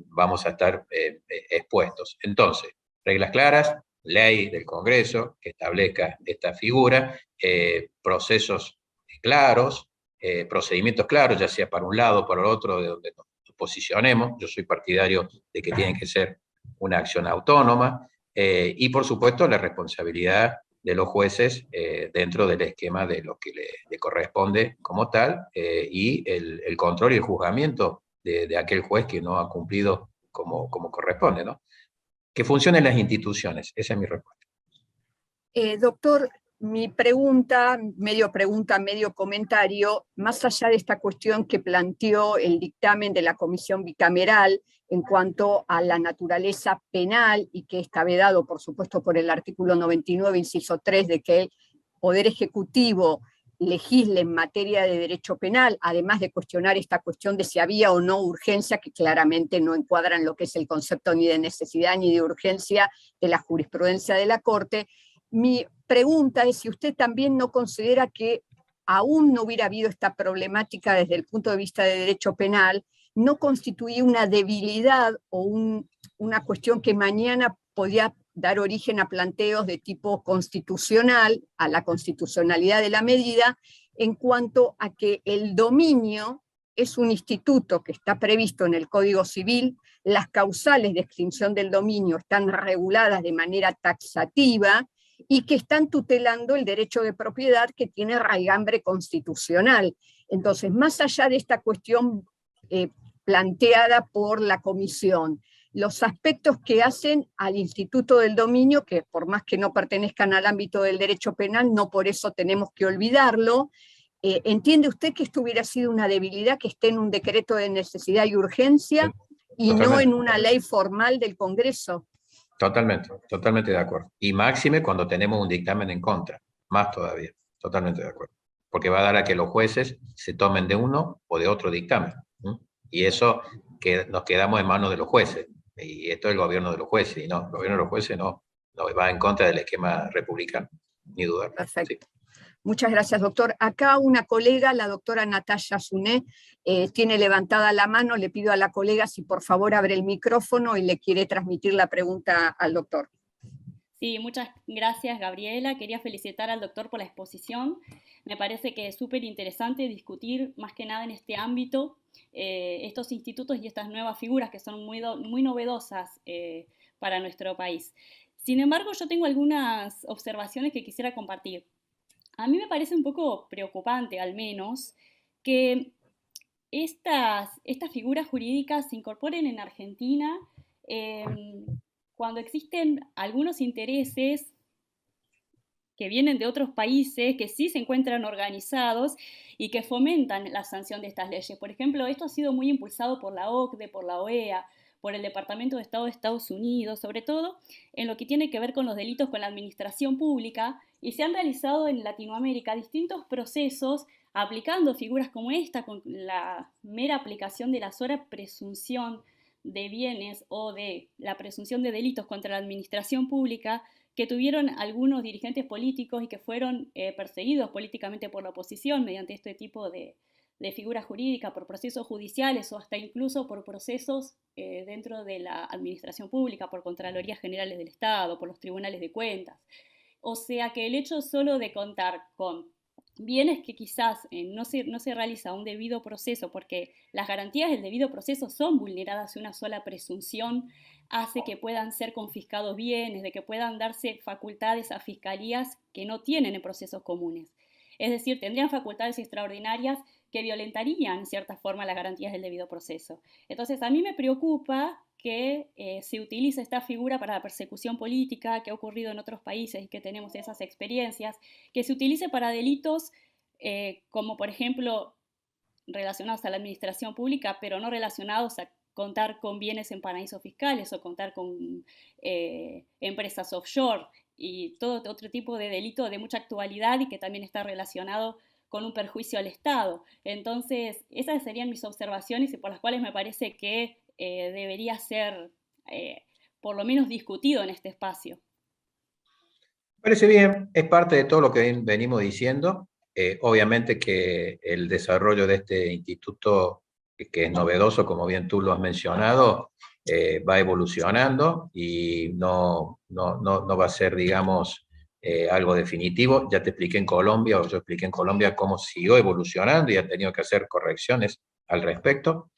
vamos a estar expuestos. Entonces, reglas claras, ley del Congreso que establezca esta figura, procesos claros, procedimientos claros, ya sea para un lado o para el otro, de donde nos posicionemos. Yo soy partidario de que tiene que ser una acción autónoma, y por supuesto la responsabilidad de los jueces dentro del esquema de lo que le corresponde como tal, y el control y el juzgamiento de aquel juez que no ha cumplido como corresponde, ¿no? Que funcionen las instituciones, esa es mi respuesta. Doctor, mi pregunta, medio comentario, más allá de esta cuestión que planteó el dictamen de la Comisión Bicameral en cuanto a la naturaleza penal y que está vedado, por supuesto, por el artículo 99, inciso 3, de que el Poder Ejecutivo legisle en materia de derecho penal, además de cuestionar esta cuestión de si había o no urgencia, que claramente no encuadra en lo que es el concepto ni de necesidad ni de urgencia de la jurisprudencia de la Corte. Mi pregunta es si usted también no considera que aún no hubiera habido esta problemática desde el punto de vista de derecho penal, no constituía una debilidad o una cuestión que mañana podía dar origen a planteos de tipo constitucional, a la constitucionalidad de la medida, en cuanto a que el dominio es un instituto que está previsto en el Código Civil, las causales de extinción del dominio están reguladas de manera taxativa, y que están tutelando el derecho de propiedad que tiene raigambre constitucional. Entonces, más allá de esta cuestión planteada por la Comisión, los aspectos que hacen al Instituto del Dominio, que por más que no pertenezcan al ámbito del derecho penal, no por eso tenemos que olvidarlo. ¿Entiende usted que esto hubiera sido una debilidad que esté en un decreto de necesidad y urgencia y no en una ley formal del Congreso? Totalmente de acuerdo. Y máxime cuando tenemos un dictamen en contra, más todavía, totalmente de acuerdo. Porque va a dar a que los jueces se tomen de uno o de otro dictamen. Y eso que nos quedamos en manos de los jueces. Y esto es el gobierno de los jueces. Y no, el gobierno de los jueces no va en contra del esquema republicano, ni duda. Perfecto. Sí. Muchas gracias, doctor. Acá una colega, la doctora Natalia Suné, tiene levantada la mano. Le pido a la colega si por favor abre el micrófono y le quiere transmitir la pregunta al doctor. Sí, muchas gracias, Gabriela. Quería felicitar al doctor por la exposición. Me parece que es súper interesante discutir más que nada en este ámbito estos institutos y estas nuevas figuras que son muy novedosas para nuestro país. Sin embargo, yo tengo algunas observaciones que quisiera compartir. A mí me parece un poco preocupante, al menos, que estas figuras jurídicas se incorporen en Argentina cuando existen algunos intereses que vienen de otros países, que sí se encuentran organizados y que fomentan la sanción de estas leyes. Por ejemplo, esto ha sido muy impulsado por la OCDE, por la OEA, por el Departamento de Estado de Estados Unidos, sobre todo en lo que tiene que ver con los delitos con la administración pública, y se han realizado en Latinoamérica distintos procesos aplicando figuras como esta, con la mera aplicación de la sola presunción de bienes o de la presunción de delitos contra la administración pública, que tuvieron algunos dirigentes políticos y que fueron perseguidos políticamente por la oposición mediante este tipo de figuras jurídicas, por procesos judiciales o hasta incluso por procesos dentro de la administración pública, por Contralorías Generales del Estado, por los tribunales de cuentas. O sea que el hecho solo de contar con bienes que quizás no se realiza un debido proceso, porque las garantías del debido proceso son vulneradas, una sola presunción hace que puedan ser confiscados bienes, de que puedan darse facultades a fiscalías que no tienen en procesos comunes. Es decir, tendrían facultades extraordinarias que violentarían en cierta forma las garantías del debido proceso. Entonces, a mí me preocupa que se utilice esta figura para la persecución política, que ha ocurrido en otros países y que tenemos esas experiencias, que se utilice para delitos como, por ejemplo, relacionados a la administración pública, pero no relacionados a contar con bienes en paraísos fiscales o contar con empresas offshore y todo otro tipo de delito de mucha actualidad y que también está relacionado con un perjuicio al Estado. Entonces, esas serían mis observaciones y por las cuales me parece que debería ser por lo menos discutido en este espacio. Parece bien, es parte de todo lo que venimos diciendo. Obviamente que el desarrollo de este instituto, que es novedoso, como bien tú lo has mencionado, va evolucionando y no va a ser, digamos, algo definitivo. Ya te expliqué en Colombia, o yo expliqué en Colombia cómo siguió evolucionando y ha tenido que hacer correcciones al respecto.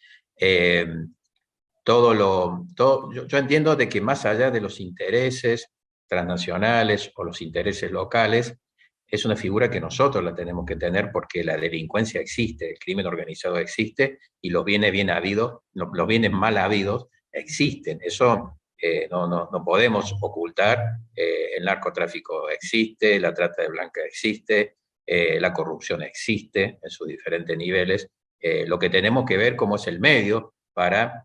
Yo entiendo de que más allá de los intereses transnacionales o los intereses locales, es una figura que nosotros la tenemos que tener porque la delincuencia existe, el crimen organizado existe y los bienes bien habidos, los bienes mal habidos existen. Eso no podemos ocultar. El narcotráfico existe, la trata de blanca existe, la corrupción existe en sus diferentes niveles. Lo que tenemos que ver cómo es el medio para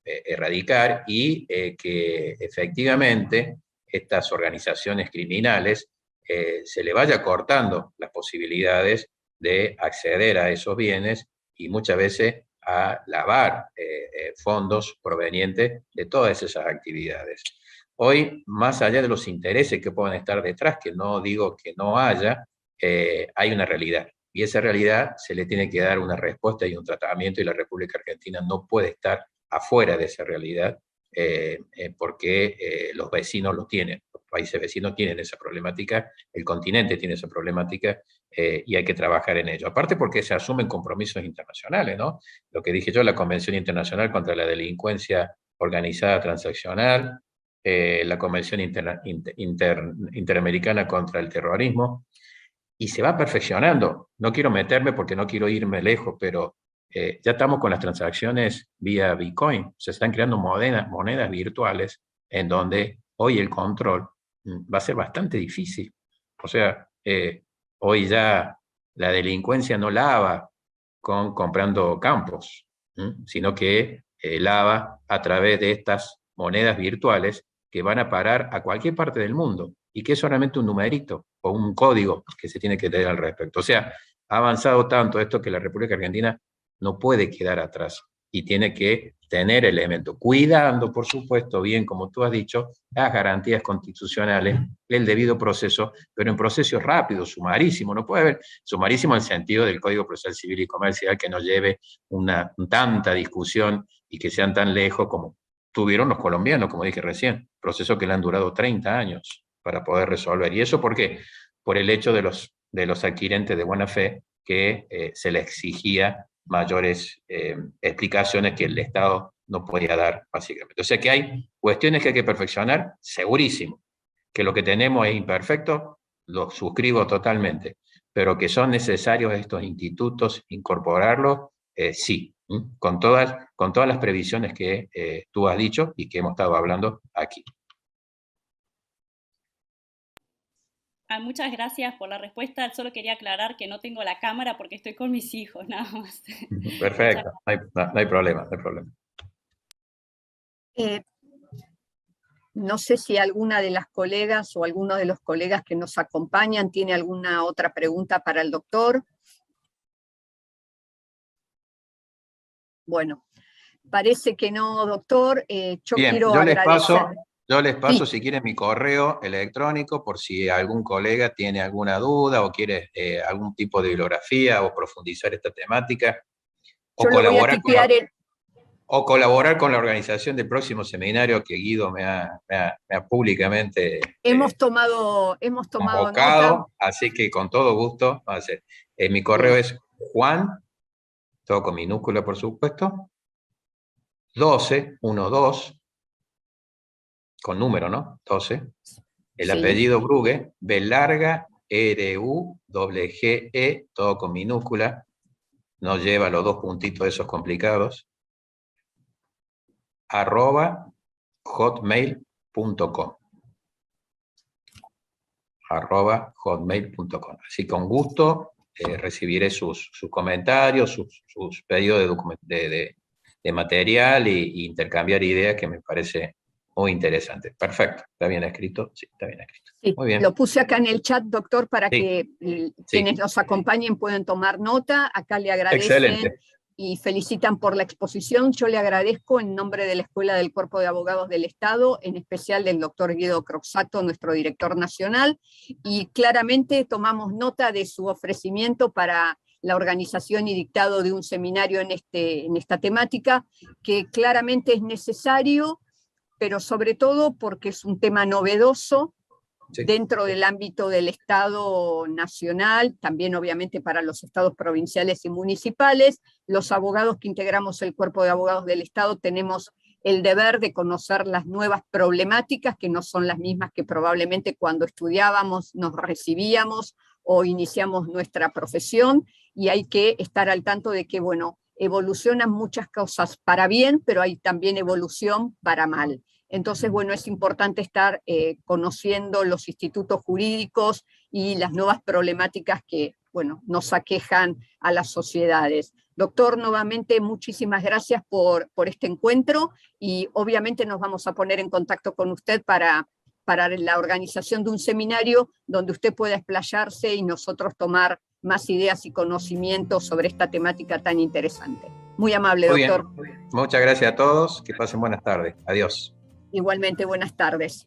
erradicar y que efectivamente estas organizaciones criminales se le vaya cortando las posibilidades de acceder a esos bienes y muchas veces a lavar fondos provenientes de todas esas actividades. Hoy, más allá de los intereses que puedan estar detrás, que no digo que no haya, hay una realidad. Y esa realidad se le tiene que dar una respuesta y un tratamiento, y la República Argentina no puede estar afuera de esa realidad, porque los vecinos lo tienen, los países vecinos tienen esa problemática, el continente tiene esa problemática, y hay que trabajar en ello. Aparte porque se asumen compromisos internacionales, ¿no? Lo que dije yo, la Convención Internacional contra la Delincuencia Organizada Transaccional, la Convención Interamericana contra el Terrorismo, y se va perfeccionando. No quiero meterme porque no quiero irme lejos, pero ya estamos con las transacciones vía Bitcoin. Se están creando monedas virtuales en donde hoy el control va a ser bastante difícil. O sea, hoy ya la delincuencia no lava comprando campos, sino que lava a través de estas monedas virtuales que van a parar a cualquier parte del mundo y que es solamente un numerito o un código que se tiene que tener al respecto. O sea, ha avanzado tanto esto que la República Argentina no puede quedar atrás y tiene que tener elementos, cuidando, por supuesto, bien, como tú has dicho, las garantías constitucionales, el debido proceso, pero en procesos rápidos, sumarísimos. No puede haber sumarísimo en el sentido del Código Procesal Civil y Comercial que nos lleve tanta discusión y que sean tan lejos como tuvieron los colombianos, como dije recién, procesos que le han durado 30 años para poder resolver. ¿Y eso por qué? Por el hecho de los adquirentes de buena fe que se les exigía mayores explicaciones que el Estado no podía dar, básicamente. O sea que hay cuestiones que hay que perfeccionar, segurísimo. Que lo que tenemos es imperfecto, lo suscribo totalmente, pero que son necesarios estos institutos, incorporarlos, sí, con todas las previsiones que tú has dicho y que hemos estado hablando aquí. Muchas gracias por la respuesta. Solo quería aclarar que no tengo la cámara porque estoy con mis hijos, nada más. Perfecto, no hay problema, no hay problema. No sé si alguna de las colegas o alguno de los colegas que nos acompañan tiene alguna otra pregunta para el doctor. Bueno, parece que no, doctor. Yo Bien, quiero agradecer. Yo les paso, Sí. si quieren, mi correo electrónico por si algún colega tiene alguna duda o quiere algún tipo de bibliografía o profundizar esta temática Yo lo voy a tipear o colaborar con la organización del próximo seminario que Guido me ha públicamente hemos tomado convocado, nota. así que con todo gusto va a ser. Mi correo Bien. es Juan, todo con minúscula por supuesto, 12, con número, ¿no? 12. El Sí. apellido Brugue, B larga, R-U-G-E, todo con minúscula, no lleva los dos puntitos esos complicados, @hotmail.com. @hotmail.com. Así con gusto recibiré sus comentarios, sus pedidos de material e intercambiar ideas, que me parece muy interesante. Perfecto, ¿está bien escrito? Sí, está bien escrito. Sí, Muy bien. lo puse acá en el chat, doctor, para Sí, que sí. quienes nos acompañen puedan tomar nota. Acá le agradecen Excelente. y felicitan por la exposición. Yo le agradezco en nombre de la Escuela del Cuerpo de Abogados del Estado, en especial del doctor Guido Croxatto, nuestro director nacional, y claramente tomamos nota de su ofrecimiento para la organización y dictado de un seminario en esta temática, que claramente es necesario, pero sobre todo porque es un tema novedoso, Sí. dentro del ámbito del Estado nacional, también obviamente para los estados provinciales y municipales. Los abogados que integramos el Cuerpo de Abogados del Estado tenemos el deber de conocer las nuevas problemáticas, que no son las mismas que probablemente cuando estudiábamos, nos recibíamos o iniciamos nuestra profesión, y hay que estar al tanto de que, bueno, evolucionan muchas cosas para bien, pero hay también evolución para mal. Entonces, bueno, es importante estar conociendo los institutos jurídicos y las nuevas problemáticas que, bueno, nos aquejan a las sociedades. Doctor, nuevamente muchísimas gracias por este encuentro, y obviamente nos vamos a poner en contacto con usted para la organización de un seminario donde usted pueda explayarse y nosotros tomar más ideas y conocimientos sobre esta temática tan interesante. Muy amable, Muy doctor. bien. Muchas gracias a todos. Que pasen buenas tardes. Adiós. Igualmente, buenas tardes.